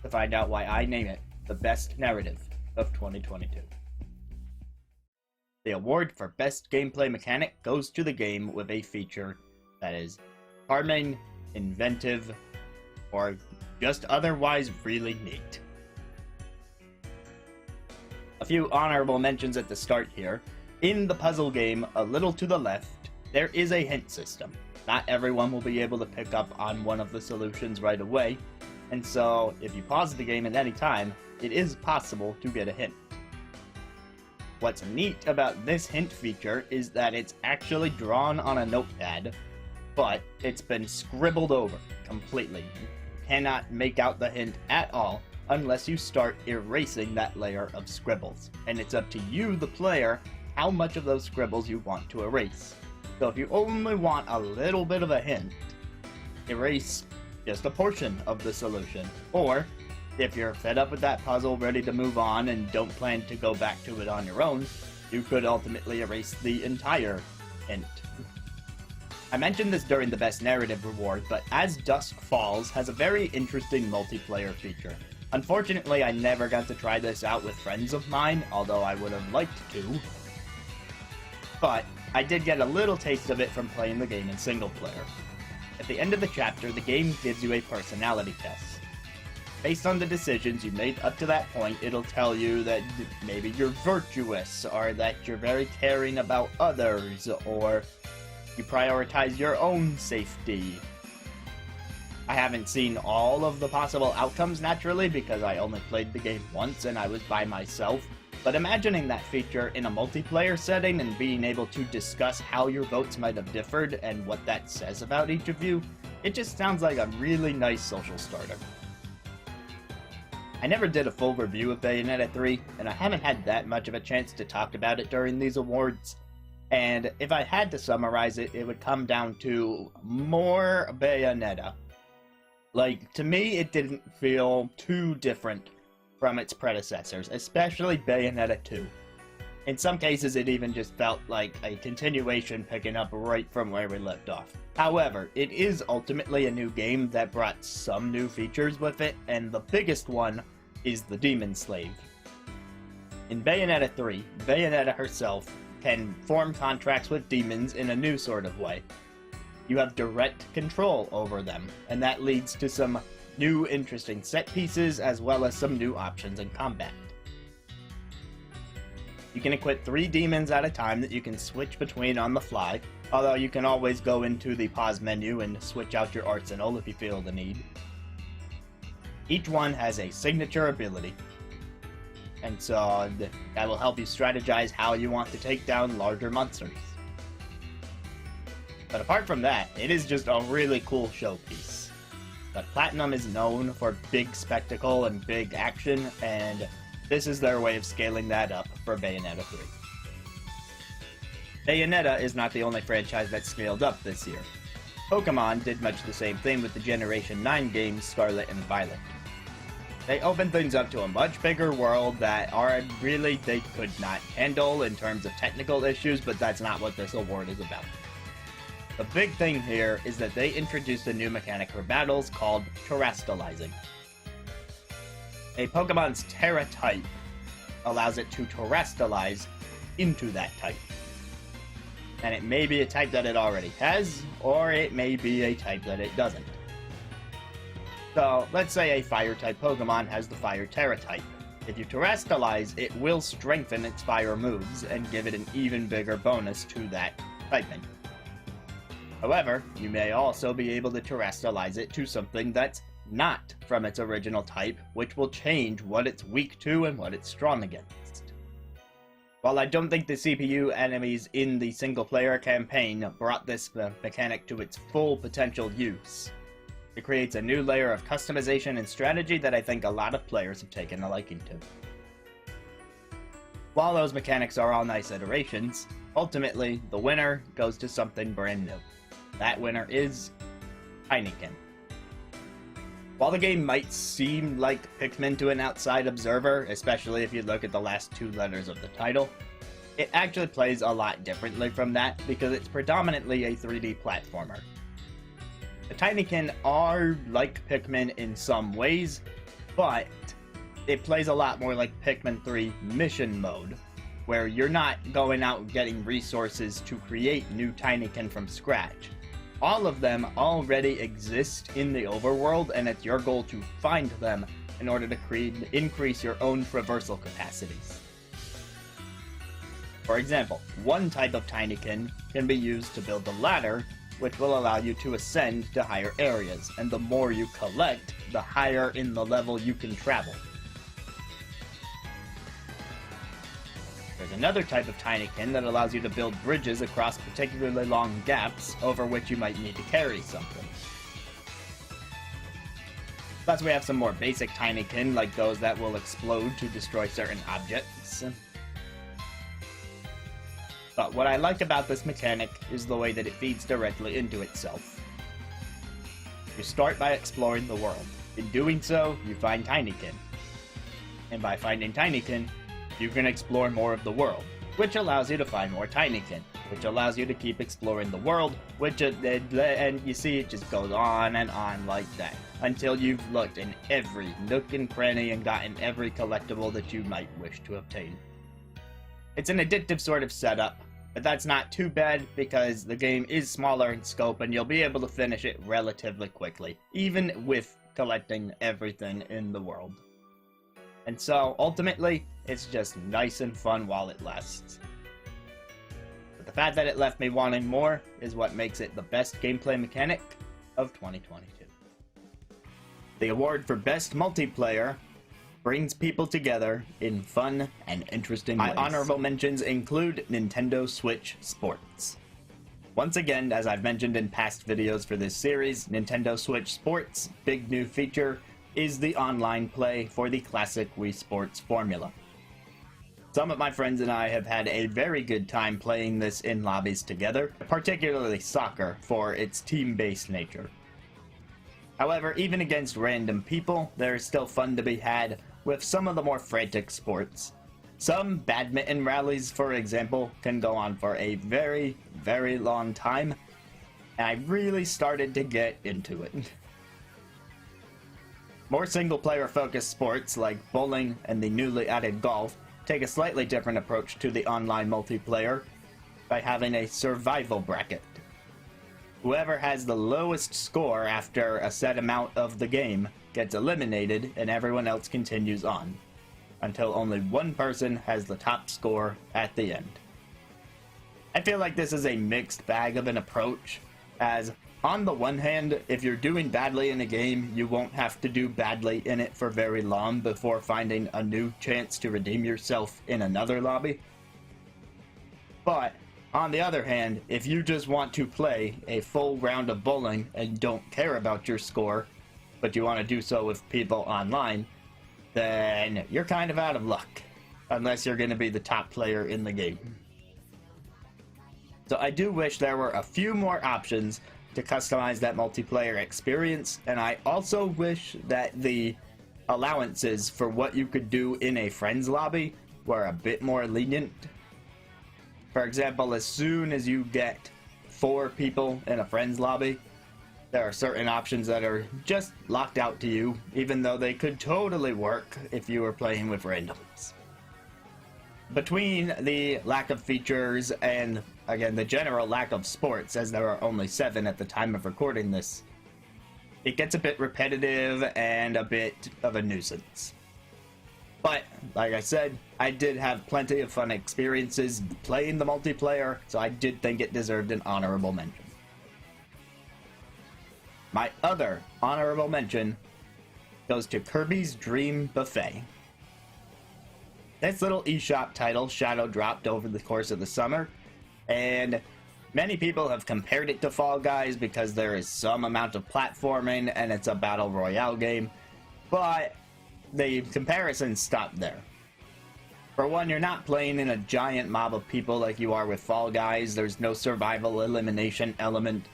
to find out why I name it the best narrative of 2022. The award for Best Gameplay Mechanic goes to the game with a feature that is charming, inventive, or just otherwise really neat. A few honorable mentions at the start here. In the puzzle game, a little to the left, there is a hint system. Not everyone will be able to pick up on one of the solutions right away, and so if you pause the game at any time, it is possible to get a hint. What's neat about this hint feature is that it's actually drawn on a notepad, but it's been scribbled over completely. You cannot make out the hint at all unless you start erasing that layer of scribbles, and it's up to you, the player, how much of those scribbles you want to erase. So if you only want a little bit of a hint, erase just a portion of the solution. Or, if you're fed up with that puzzle, ready to move on, and don't plan to go back to it on your own, you could ultimately erase the entire hint. I mentioned this during the Best Narrative reward, but As Dusk Falls has a very interesting multiplayer feature. Unfortunately, I never got to try this out with friends of mine, although I would have liked to. But I did get a little taste of it from playing the game in single player. At the end of the chapter, the game gives you a personality test. Based on the decisions you made up to that point, it'll tell you that maybe you're virtuous, or that you're very caring about others, or you prioritize your own safety. I haven't seen all of the possible outcomes naturally because I only played the game once and I was by myself, but imagining that feature in a multiplayer setting and being able to discuss how your votes might have differed and what that says about each of you, it just sounds like a really nice social starter. I never did a full review of Bayonetta 3, and I haven't had that much of a chance to talk about it during these awards. And if I had to summarize it, it would come down to more Bayonetta. Like, to me, it didn't feel too different from its predecessors, especially Bayonetta 2. In some cases, it even just felt like a continuation picking up right from where we left off. However, it is ultimately a new game that brought some new features with it, and the biggest one is the Demon Slave. In Bayonetta 3, Bayonetta herself can form contracts with demons in a new sort of way. You have direct control over them, and that leads to some new interesting set pieces as well as some new options in combat. You can equip 3 demons at a time that you can switch between on the fly, although you can always go into the pause menu and switch out your arsenal if you feel the need. Each one has a signature ability, and so that will help you strategize how you want to take down larger monsters. But apart from that, it is just a really cool showpiece. But Platinum is known for big spectacle and big action, and this is their way of scaling that up for Bayonetta 3. Bayonetta is not the only franchise that scaled up this year. Pokemon did much the same thing with the Generation 9 games Scarlet and Violet. They opened things up to a much bigger world that they could not handle in terms of technical issues, but that's not what this award is about. The big thing here is that they introduced a new mechanic for battles called terastallizing. A Pokemon's Terra type allows it to terastallize into that type. And it may be a type that it already has, or it may be a type that it doesn't. So, let's say a Fire-type Pokemon has the Fire Terra type. If you terastallize, it will strengthen its fire moves and give it an even bigger bonus to that typing. However, you may also be able to terastallize it to something that's not from its original type, which will change what it's weak to and what it's strong against. While I don't think the CPU enemies in the single-player campaign brought this mechanic to its full potential use, it creates a new layer of customization and strategy that I think a lot of players have taken a liking to. While those mechanics are all nice iterations, ultimately, the winner goes to something brand new. That winner is Tinykin. While the game might seem like Pikmin to an outside observer, especially if you look at the last 2 letters of the title, it actually plays a lot differently from that because it's predominantly a 3D platformer. The Tinykin are like Pikmin in some ways, but it plays a lot more like Pikmin 3 mission mode, where you're not going out getting resources to create new Tinykin from scratch. All of them already exist in the overworld, and it's your goal to find them in order to increase your own traversal capacities. For example, one type of Tinykin can be used to build a ladder, which will allow you to ascend to higher areas, and the more you collect, the higher in the level you can travel. There's another type of Tinykin that allows you to build bridges across particularly long gaps over which you might need to carry something. Plus, we have some more basic Tinykin, like those that will explode to destroy certain objects. But what I like about this mechanic is the way that it feeds directly into itself. You start by exploring the world. In doing so, you find Tinykin. And by finding Tinykin, you can explore more of the world, which allows you to find more Tinykin, which allows you to keep exploring the world, and you see it just goes on and on like that, until you've looked in every nook and cranny and gotten every collectible that you might wish to obtain. It's an addictive sort of setup, but that's not too bad because the game is smaller in scope and you'll be able to finish it relatively quickly, even with collecting everything in the world. And so, ultimately, it's just nice and fun while it lasts. But the fact that it left me wanting more is what makes it the best gameplay mechanic of 2022. The award for Best Multiplayer brings people together in fun and interesting ways. My honorable mentions include Nintendo Switch Sports. Once again, as I've mentioned in past videos for this series, Nintendo Switch Sports' big new feature is the online play for the classic Wii Sports formula. Some of my friends and I have had a very good time playing this in lobbies together, particularly soccer for its team-based nature. However, even against random people, there is still fun to be had with some of the more frantic sports. Some badminton rallies, for example, can go on for a very, very long time, and I really started to get into it. More single-player focused sports like bowling and the newly added golf take a slightly different approach to the online multiplayer by having a survival bracket. Whoever has the lowest score after a set amount of the game gets eliminated and everyone else continues on, until only one person has the top score at the end. I feel like this is a mixed bag of an approach, as on the one hand, if you're doing badly in a game, you won't have to do badly in it for very long before finding a new chance to redeem yourself in another lobby. But, on the other hand, if you just want to play a full round of bowling and don't care about your score, but you want to do so with people online, then you're kind of out of luck, unless you're going to be the top player in the game. So I do wish there were a few more options to customize that multiplayer experience, and I also wish that the allowances for what you could do in a friends lobby were a bit more lenient. For example, as soon as you get 4 people in a friends lobby, there are certain options that are just locked out to you, even though they could totally work if you were playing with randoms. Between the lack of features and, again, the general lack of sports, as there are only 7 at the time of recording this, it gets a bit repetitive and a bit of a nuisance. But, like I said, I did have plenty of fun experiences playing the multiplayer, so I did think it deserved an honorable mention. My other honorable mention goes to Kirby's Dream Buffet. This little eShop title shadow dropped over the course of the summer, and many people have compared it to Fall Guys because there is some amount of platforming and it's a battle royale game, but the comparison stopped there. For one, you're not playing in a giant mob of people like you are with Fall Guys. There's no survival elimination element.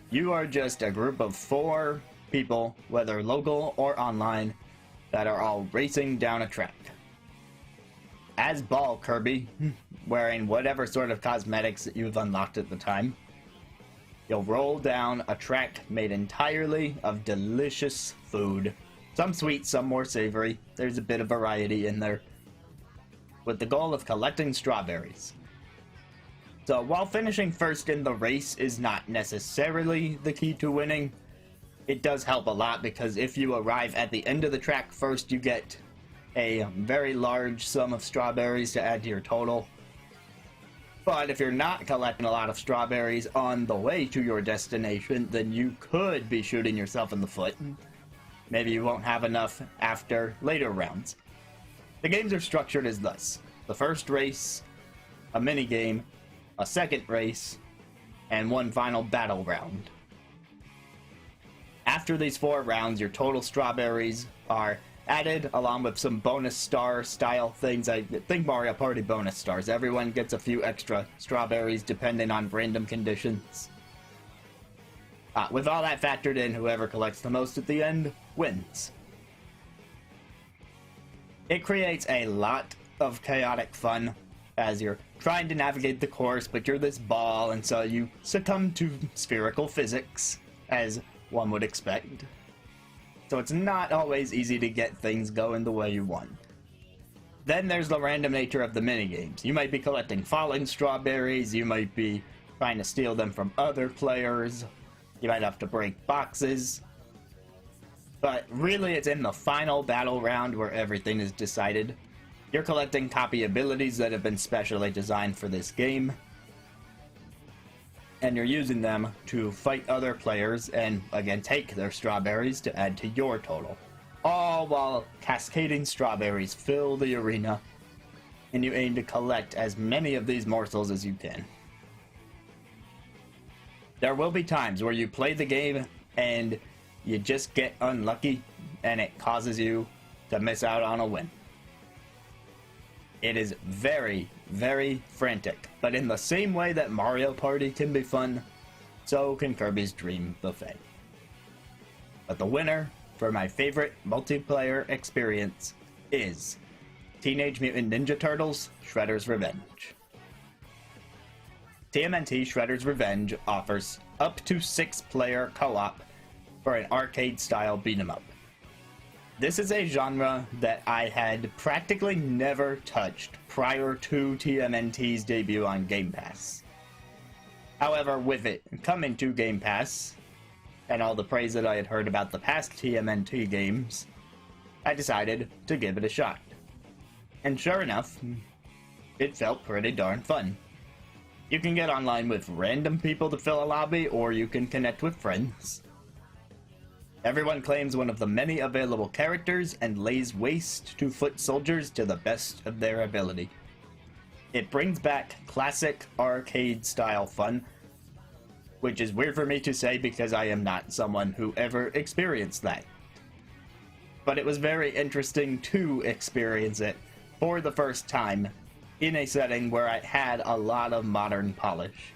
You are just a group of 4 people, whether local or online, that are all racing down a track. As Ball Kirby, wearing whatever sort of cosmetics that you've unlocked at the time, you'll roll down a track made entirely of delicious food, Some sweet, some more savory. There's a bit of variety in there, with the goal of collecting strawberries. So while finishing first in the race is not necessarily the key to winning, it does help a lot, because if you arrive at the end of the track first, you get a very large sum of strawberries to add to your total. But if you're not collecting a lot of strawberries on the way to your destination, then you could be shooting yourself in the foot. Maybe you won't have enough after later rounds. The games are structured as thus: the first race, a mini game, a second race, and one final battle round. After these 4 rounds, your total strawberries are added, along with some bonus star style things. I think Mario Party bonus stars. Everyone gets a few extra strawberries depending on random conditions. With all that factored in, whoever collects the most at the end wins. It creates a lot of chaotic fun as you're trying to navigate the course, but you're this ball, and so you succumb to spherical physics, as one would expect. So it's not always easy to get things going the way you want. Then there's the random nature of the minigames. You might be collecting falling strawberries, you might be trying to steal them from other players, you might have to break boxes. But really, it's in the final battle round where everything is decided. You're collecting copy abilities that have been specially designed for this game, and you're using them to fight other players and, again, take their strawberries to add to your total. All while cascading strawberries fill the arena, and you aim to collect as many of these morsels as you can. There will be times where you play the game and you just get unlucky, and it causes you to miss out on a win. It is very, very frantic, but in the same way that Mario Party can be fun, so can Kirby's Dream Buffet. But the winner for my favorite multiplayer experience is Teenage Mutant Ninja Turtles: Shredder's Revenge. TMNT Shredder's Revenge offers up to 6-player co-op for an arcade-style beat-em-up. This is a genre that I had practically never touched prior to TMNT's debut on Game Pass. However, with it coming to Game Pass, and all the praise that I had heard about the past TMNT games, I decided to give it a shot. And sure enough, it felt pretty darn fun. You can get online with random people to fill a lobby, or you can connect with friends. Everyone claims one of the many available characters and lays waste to foot soldiers to the best of their ability. It brings back classic arcade-style fun, which is weird for me to say because I am not someone who ever experienced that. But it was very interesting to experience it for the first time in a setting where I had a lot of modern polish.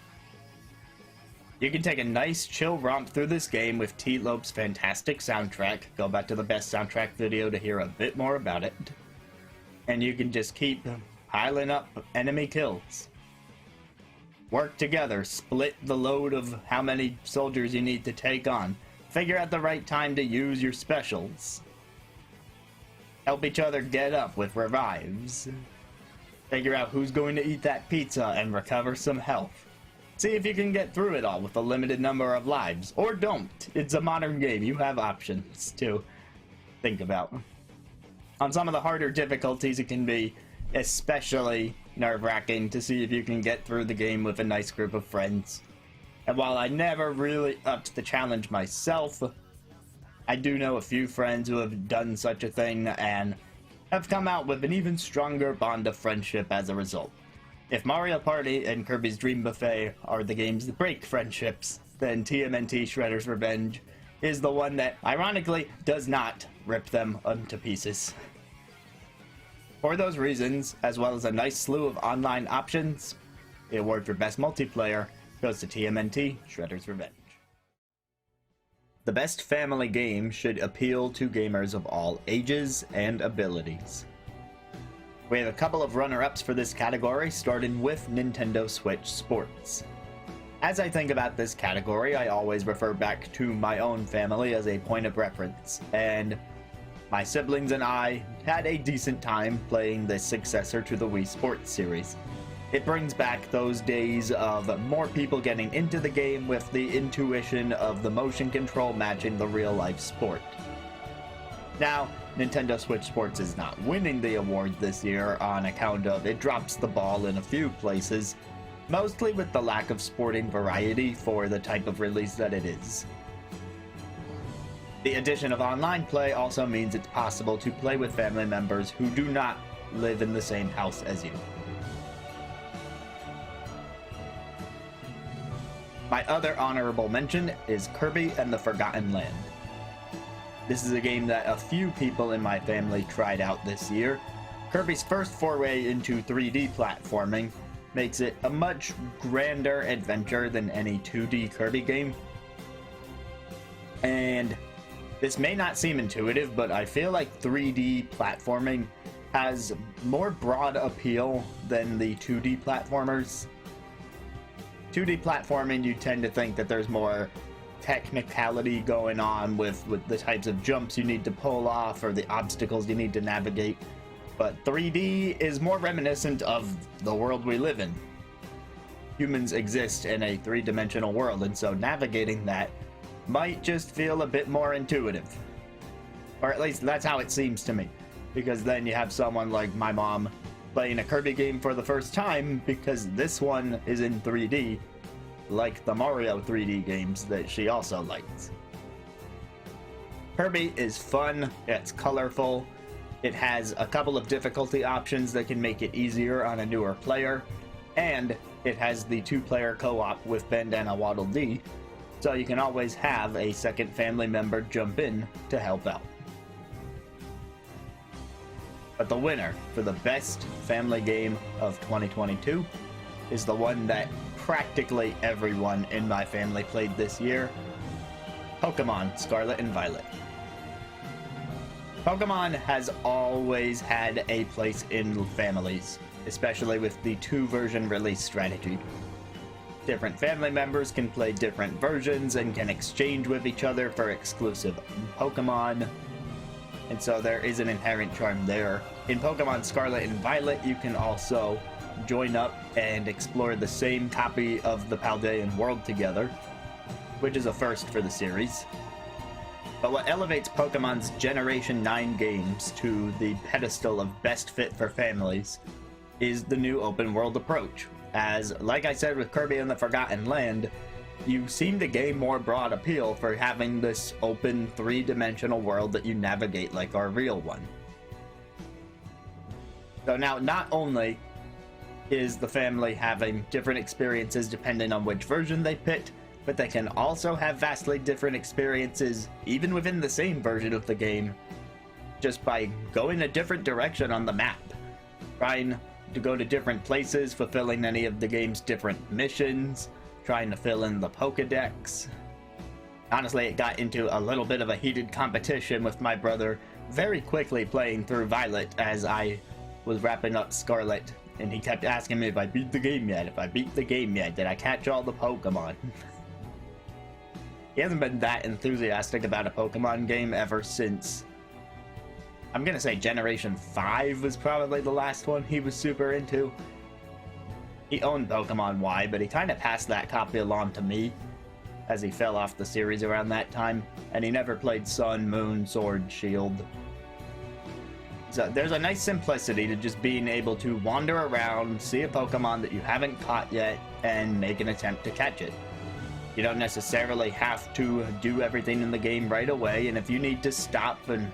You can take a nice chill romp through this game with T-Lope's fantastic soundtrack. Go back to the best soundtrack video to hear a bit more about it. And you can just keep piling up enemy kills. Work together, split the load of how many soldiers you need to take on. Figure out the right time to use your specials. Help each other get up with revives. Figure out who's going to eat that pizza and recover some health. See if you can get through it all with a limited number of lives. Or don't. It's a modern game. You have options to think about. On some of the harder difficulties, it can be especially nerve-wracking to see if you can get through the game with a nice group of friends. And while I never really upped the challenge myself, I do know a few friends who have done such a thing and have come out with an even stronger bond of friendship as a result. If Mario Party and Kirby's Dream Buffet are the games that break friendships, then TMNT Shredder's Revenge is the one that, ironically, does not rip them to pieces. For those reasons, as well as a nice slew of online options, the award for Best Multiplayer goes to TMNT Shredder's Revenge. The best family game should appeal to gamers of all ages and abilities. We have a couple of runner-ups for this category, starting with Nintendo Switch Sports. As I think about this category, I always refer back to my own family as a point of reference, and My siblings and I had a decent time playing the successor to the Wii Sports series. It brings back those days of more people getting into the game with the intuition of the motion control matching the real-life sport. Now, Nintendo Switch Sports is not winning the award this year on account of it drops the ball in a few places, mostly with the lack of sporting variety for the type of release that it is. The addition of online play also means it's possible to play with family members who do not live in the same house as you. My other honorable mention is Kirby and the Forgotten Land. This is a game that a few people in my family tried out this year. Kirby's first foray into 3D platforming makes it a much grander adventure than any 2D Kirby game. And this may not seem intuitive, but I feel like 3D platforming has more broad appeal than the 2D platformers. 2D platforming, you tend to think that there's more technicality going on with the types of jumps you need to pull off or the obstacles you need to navigate. But 3D is more reminiscent of the world we live in. Humans exist in a three-dimensional world, and so navigating that might just feel a bit more intuitive. Or at least that's how it seems to me. Because then you have someone like my mom playing a Kirby game for the first time because this one is in 3D, like the Mario 3D games that she also likes. Kirby is fun, it's colorful, it has a couple of difficulty options that can make it easier on a newer player, and it has the 2-player co-op with Bandana Waddle Dee, so you can always have a second family member jump in to help out. But the winner for the best family game of 2022 is the one that practically everyone in my family played this year: Pokemon Scarlet and Violet. Pokemon has always had a place in families, especially with the 2-version release strategy. Different family members can play different versions and can exchange with each other for exclusive Pokemon, and so there is an inherent charm there. In Pokemon Scarlet and Violet, you can also join up and explore the same copy of the Paldean world together, which is a first for the series. But what elevates Pokemon's Generation 9 games to the pedestal of best fit for families is the new open world approach. As, like I said with Kirby and the Forgotten Land, you seem to gain more broad appeal for having this open 3-dimensional world that you navigate like our real one. So now, not only is the family having different experiences depending on which version they picked, but they can also have vastly different experiences even within the same version of the game, just by going a different direction on the map, trying to go to different places, fulfilling any of the game's different missions, trying to fill in the Pokedex. Honestly, it got into a little bit of a heated competition with my brother very quickly playing through Violet as I was wrapping up Scarlet, and he kept asking me if I beat the game yet, did I catch all the Pokemon? He hasn't been that enthusiastic about a Pokemon game ever since, I'm gonna say Generation 5 was probably the last one he was super into. He owned Pokemon Y, but he kind of passed that copy along to me as he fell off the series around that time, and he never played Sun, Moon, Sword, Shield. So there's a nice simplicity to just being able to wander around, see a Pokemon that you haven't caught yet, and make an attempt to catch it. You don't necessarily have to do everything in the game right away, and if you need to stop and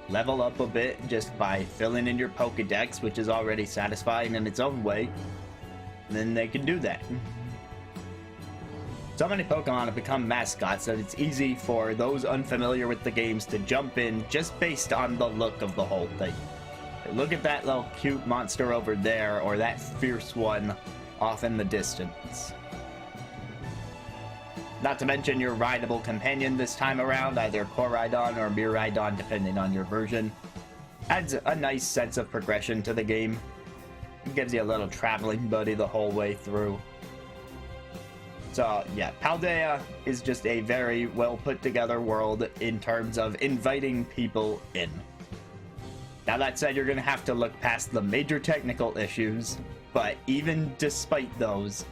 level up a bit just by filling in your Pokedex, which is already satisfying in its own way, then they can do that. So many Pokemon have become mascots that it's easy for those unfamiliar with the games to jump in just based on the look of the whole thing. Look at that little cute monster over there, or that fierce one off in the distance. Not to mention your rideable companion this time around, either Koraidon or Miraidon depending on your version, adds a nice sense of progression to the game. It gives you a little traveling buddy the whole way through. So yeah, Paldea is just a very well put together world in terms of inviting people in. Now that said, you're going to have to look past the major technical issues, but even despite those,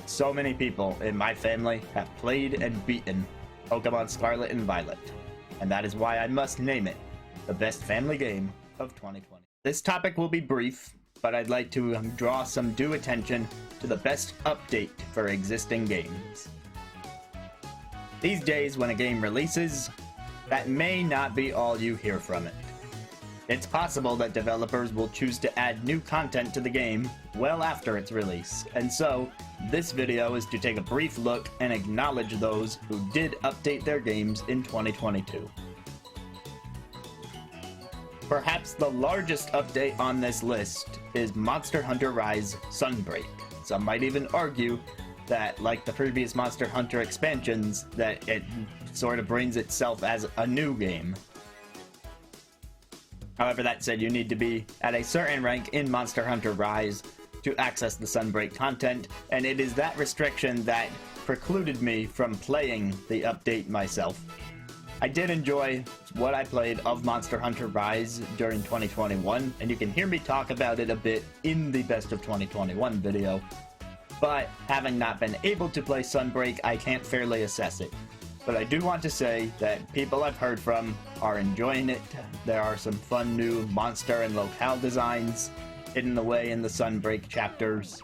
so many people in my family have played and beaten Pokemon Scarlet and Violet, and that is why I must name it the best family game of 2020. This topic will be brief, but I'd like to draw some due attention to the best update for existing games. These days, when a game releases, that may not be all you hear from it. It's possible that developers will choose to add new content to the game well after its release, and so this video is to take a brief look and acknowledge those who did update their games in 2022. Perhaps the largest update on this list is Monster Hunter Rise Sunbreak. Some might even argue that, like the previous Monster Hunter expansions, that it sort of brings itself as a new game. However, that said, you need to be at a certain rank in Monster Hunter Rise to access the Sunbreak content, and it is that restriction that precluded me from playing the update myself. I did enjoy what I played of Monster Hunter Rise during 2021, and you can hear me talk about it a bit in the Best of 2021 video, but having not been able to play Sunbreak, I can't fairly assess it. But I do want to say that people I've heard from are enjoying it. There are some fun new monster and locale designs hidden away in the Sunbreak chapters.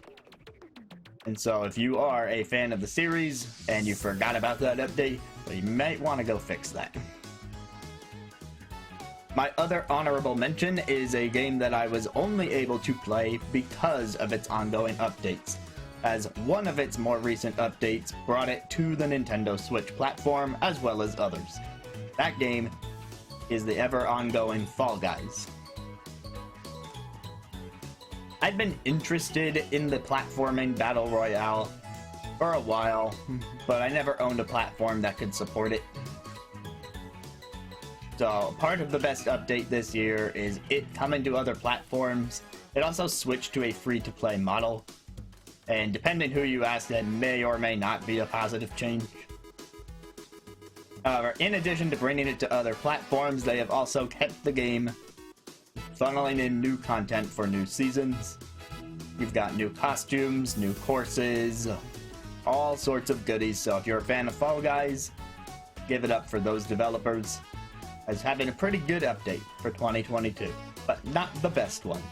And so if you are a fan of the series and you forgot about that update, well, you might want to go fix that. My other honorable mention is a game that I was only able to play because of its ongoing updates, as one of its more recent updates brought it to the Nintendo Switch platform as well as others. That game is the ever-ongoing Fall Guys. I've been interested in the platforming battle royale for a while, but I never owned a platform that could support it. So part of the best update this year is it coming to other platforms. It also switched to a free-to-play model, and depending who you ask, that may or may not be a positive change. However, in addition to bringing it to other platforms, they have also kept the game funneling in new content for new seasons. You've got new costumes, new courses, all sorts of goodies. So if you're a fan of Fall Guys, give it up for those developers as having a pretty good update for 2022, but not the best one.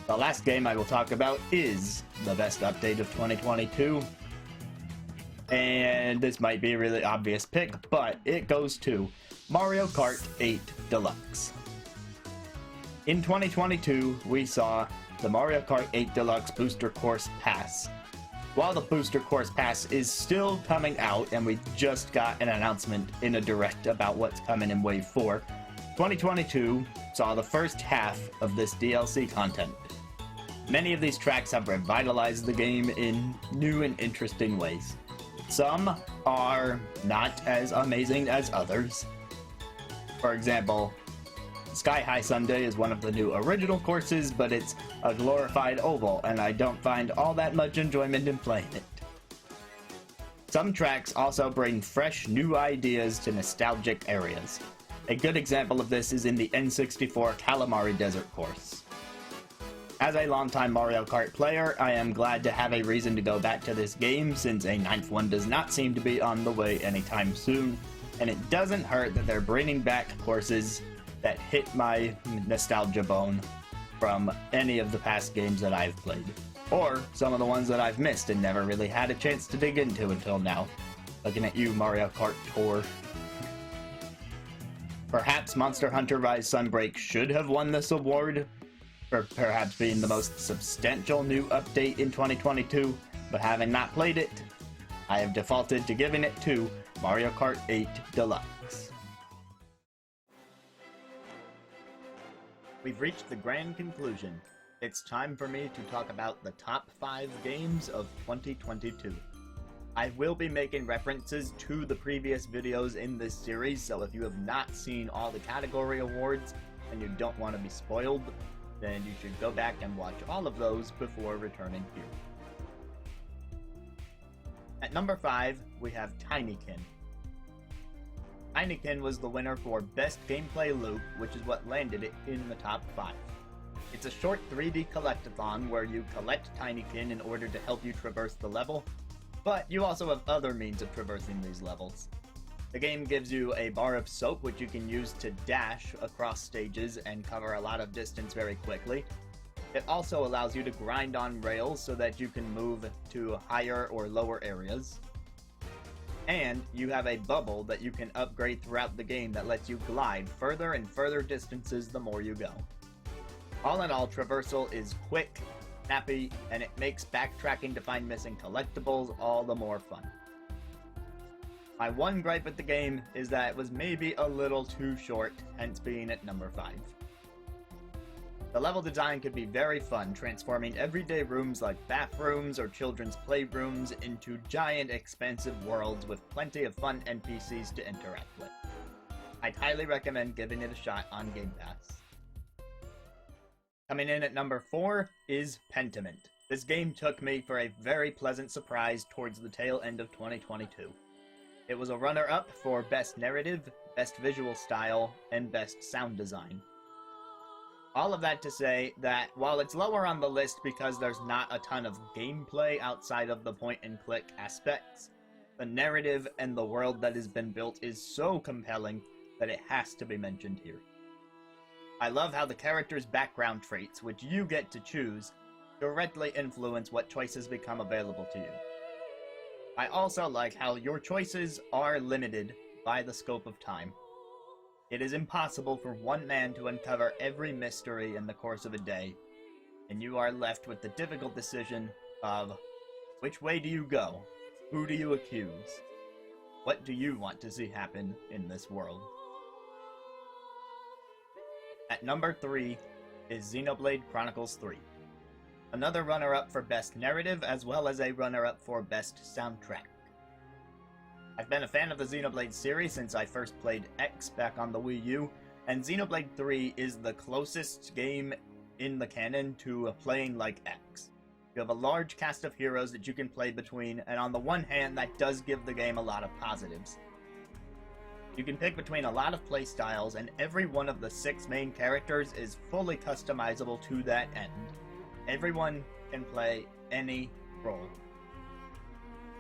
The last game I will talk about is the best update of 2022. And this might be a really obvious pick, but it goes to Mario Kart 8 Deluxe. In 2022, we saw the Mario Kart 8 Deluxe Booster Course Pass. While the Booster Course Pass is still coming out, and we just got an announcement in a direct about what's coming in Wave 4, 2022 saw the first half of this DLC content. Many of these tracks have revitalized the game in new and interesting ways. Some are not as amazing as others. For example, Sky High Sunday is one of the new original courses, but it's a glorified oval, and I don't find all that much enjoyment in playing it. Some tracks also bring fresh new ideas to nostalgic areas. A good example of this is in the N64 Calamari Desert course. As a longtime Mario Kart player, I am glad to have a reason to go back to this game, since a ninth one does not seem to be on the way anytime soon, and it doesn't hurt that they're bringing back courses that hit my nostalgia bone from any of the past games that I've played, or some of the ones that I've missed and never really had a chance to dig into until now. Looking at you, Mario Kart Tour. Perhaps Monster Hunter Rise Sunbreak should have won this award, for perhaps being the most substantial new update in 2022, but having not played it, I have defaulted to giving it to Mario Kart 8 Deluxe. We've reached the grand conclusion. It's time for me to talk about the top 5 games of 2022. I will be making references to the previous videos in this series, so if you have not seen all the category awards and you don't want to be spoiled, then you should go back and watch all of those before returning here. At number 5, we have Tinykin. Tinykin was the winner for Best Gameplay Loop, which is what landed it in the top 5. It's a short 3D collectathon where you collect Tinykin in order to help you traverse the level, but you also have other means of traversing these levels. The game gives you a bar of soap which you can use to dash across stages and cover a lot of distance very quickly. It also allows you to grind on rails so that you can move to higher or lower areas. And you have a bubble that you can upgrade throughout the game that lets you glide further and further distances the more you go. All in all, traversal is quick, snappy, and it makes backtracking to find missing collectibles all the more fun. My one gripe with the game is that it was maybe a little too short, hence being at number 5. The level design could be very fun, transforming everyday rooms like bathrooms or children's playrooms into giant expansive worlds with plenty of fun NPCs to interact with. I'd highly recommend giving it a shot on Game Pass. Coming in at number 4 is Pentiment. This game took me for a very pleasant surprise towards the tail end of 2022. It was a runner-up for Best Narrative, Best Visual Style, and Best Sound Design. All of that to say that while it's lower on the list because there's not a ton of gameplay outside of the point-and-click aspects, the narrative and the world that has been built is so compelling that it has to be mentioned here. I love how the characters' background traits, which you get to choose, directly influence what choices become available to you. I also like how your choices are limited by the scope of time. It is impossible for one man to uncover every mystery in the course of a day, and you are left with the difficult decision of which way do you go? Who do you accuse? What do you want to see happen in this world? At number 3 is Xenoblade Chronicles 3. Another runner-up for Best Narrative, as well as a runner-up for Best Soundtrack. I've been a fan of the Xenoblade series since I first played X back on the Wii U, and Xenoblade 3 is the closest game in the canon to playing like X. You have a large cast of heroes that you can play between, and on the one hand, that does give the game a lot of positives. You can pick between a lot of playstyles, and every one of the 6 main characters is fully customizable to that end. Everyone can play any role.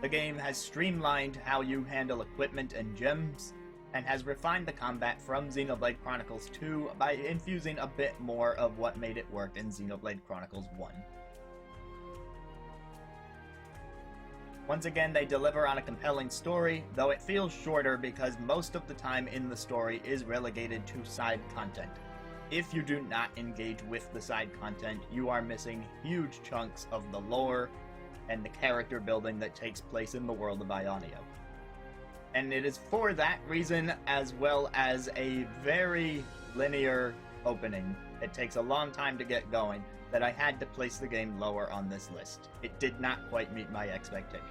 The game has streamlined how you handle equipment and gems, and has refined the combat from Xenoblade Chronicles 2 by infusing a bit more of what made it work in Xenoblade Chronicles 1. Once again, they deliver on a compelling story, though it feels shorter because most of the time in the story is relegated to side content. If you do not engage with the side content, you are missing huge chunks of the lore and the character building that takes place in the world of Ionia. And it is for that reason, as well as a very linear opening, it takes a long time to get going, that I had to place the game lower on this list. It did not quite meet my expectation.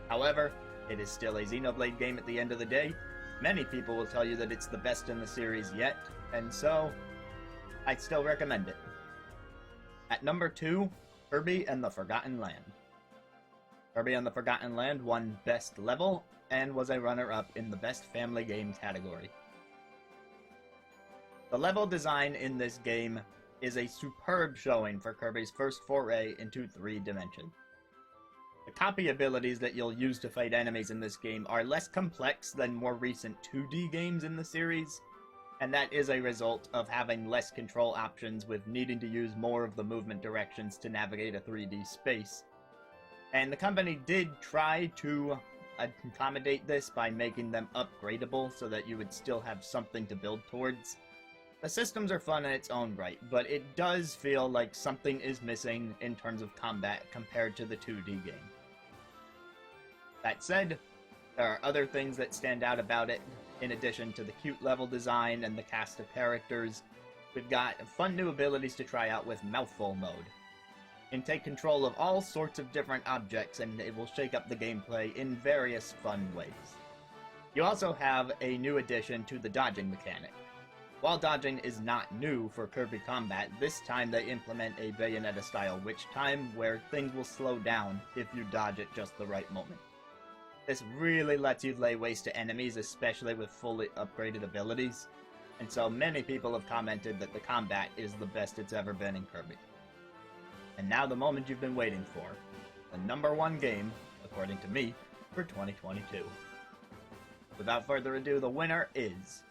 However, it is still a Xenoblade game at the end of the day. Many people will tell you that it's the best in the series yet, and so I still recommend it. At number 2, Kirby and the Forgotten Land. Kirby and the Forgotten Land won Best Level, and was a runner-up in the Best Family Game category. The level design in this game is a superb showing for Kirby's first foray into 3 dimensions. The copy abilities that you'll use to fight enemies in this game are less complex than more recent 2D games in the series, and that is a result of having less control options with needing to use more of the movement directions to navigate a 3D space. And the company did try to accommodate this by making them upgradable so that you would still have something to build towards. The systems are fun in its own right, but it does feel like something is missing in terms of combat compared to the 2D game. That said, there are other things that stand out about it. In addition to the cute level design and the cast of characters, we've got fun new abilities to try out with Mouthful Mode. You can take control of all sorts of different objects, and it will shake up the gameplay in various fun ways. You also have a new addition to the dodging mechanic. While dodging is not new for Kirby Combat, this time they implement a Bayonetta-style Witch Time where things will slow down if you dodge at just the right moment. This really lets you lay waste to enemies, especially with fully upgraded abilities, and so many people have commented that the combat is the best it's ever been in Kirby. And now the moment you've been waiting for, the #1 game, according to me, for 2022. Without further ado, the winner is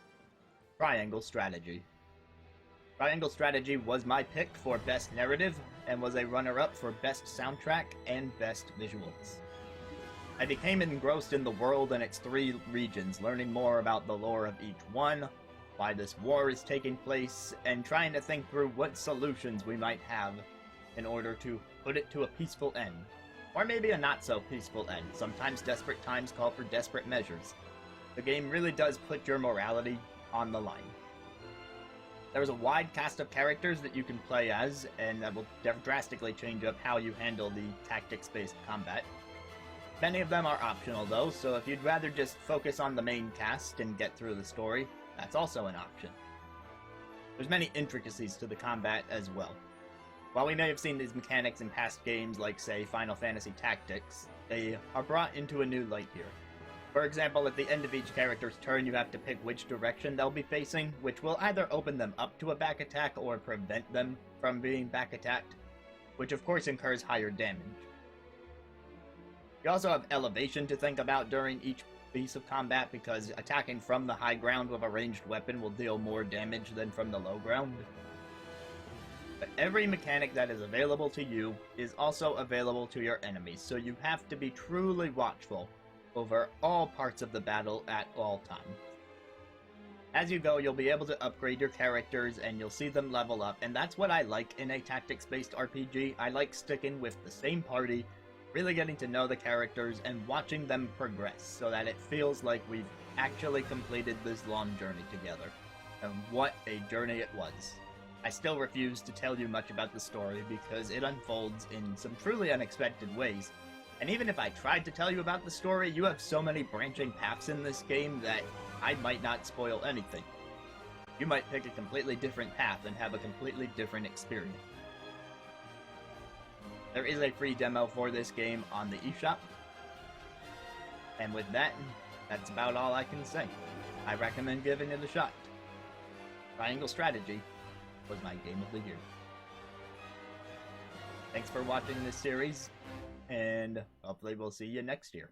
Triangle Strategy. Triangle Strategy was my pick for Best Narrative, and was a runner-up for Best Soundtrack and Best Visuals. I became engrossed in the world and its 3 regions, learning more about the lore of each one, why this war is taking place, and trying to think through what solutions we might have in order to put it to a peaceful end. Or maybe a not-so-peaceful end. Sometimes desperate times call for desperate measures. The game really does put your morality on the line. There's a wide cast of characters that you can play as, and that will drastically change up how you handle the tactics-based combat. Many of them are optional though, so if you'd rather just focus on the main cast and get through the story, that's also an option. There's many intricacies to the combat as well. While we may have seen these mechanics in past games like, say, Final Fantasy Tactics, they are brought into a new light here. For example, at the end of each character's turn, you have to pick which direction they'll be facing, which will either open them up to a back attack or prevent them from being back attacked, which of course incurs higher damage. You also have elevation to think about during each piece of combat, because attacking from the high ground with a ranged weapon will deal more damage than from the low ground. But every mechanic that is available to you is also available to your enemies, so you have to be truly watchful over all parts of the battle at all times. As you go, you'll be able to upgrade your characters and you'll see them level up, and that's what I like in a tactics-based RPG. I like sticking with the same party, really getting to know the characters and watching them progress so that it feels like we've actually completed this long journey together. And what a journey it was. I still refuse to tell you much about the story because it unfolds in some truly unexpected ways. And even if I tried to tell you about the story, you have so many branching paths in this game that I might not spoil anything. You might pick a completely different path and have a completely different experience. There is a free demo for this game on the eShop. And with that, that's about all I can say. I recommend giving it a shot. Triangle Strategy was my game of the year. Thanks for watching this series, and hopefully we'll see you next year.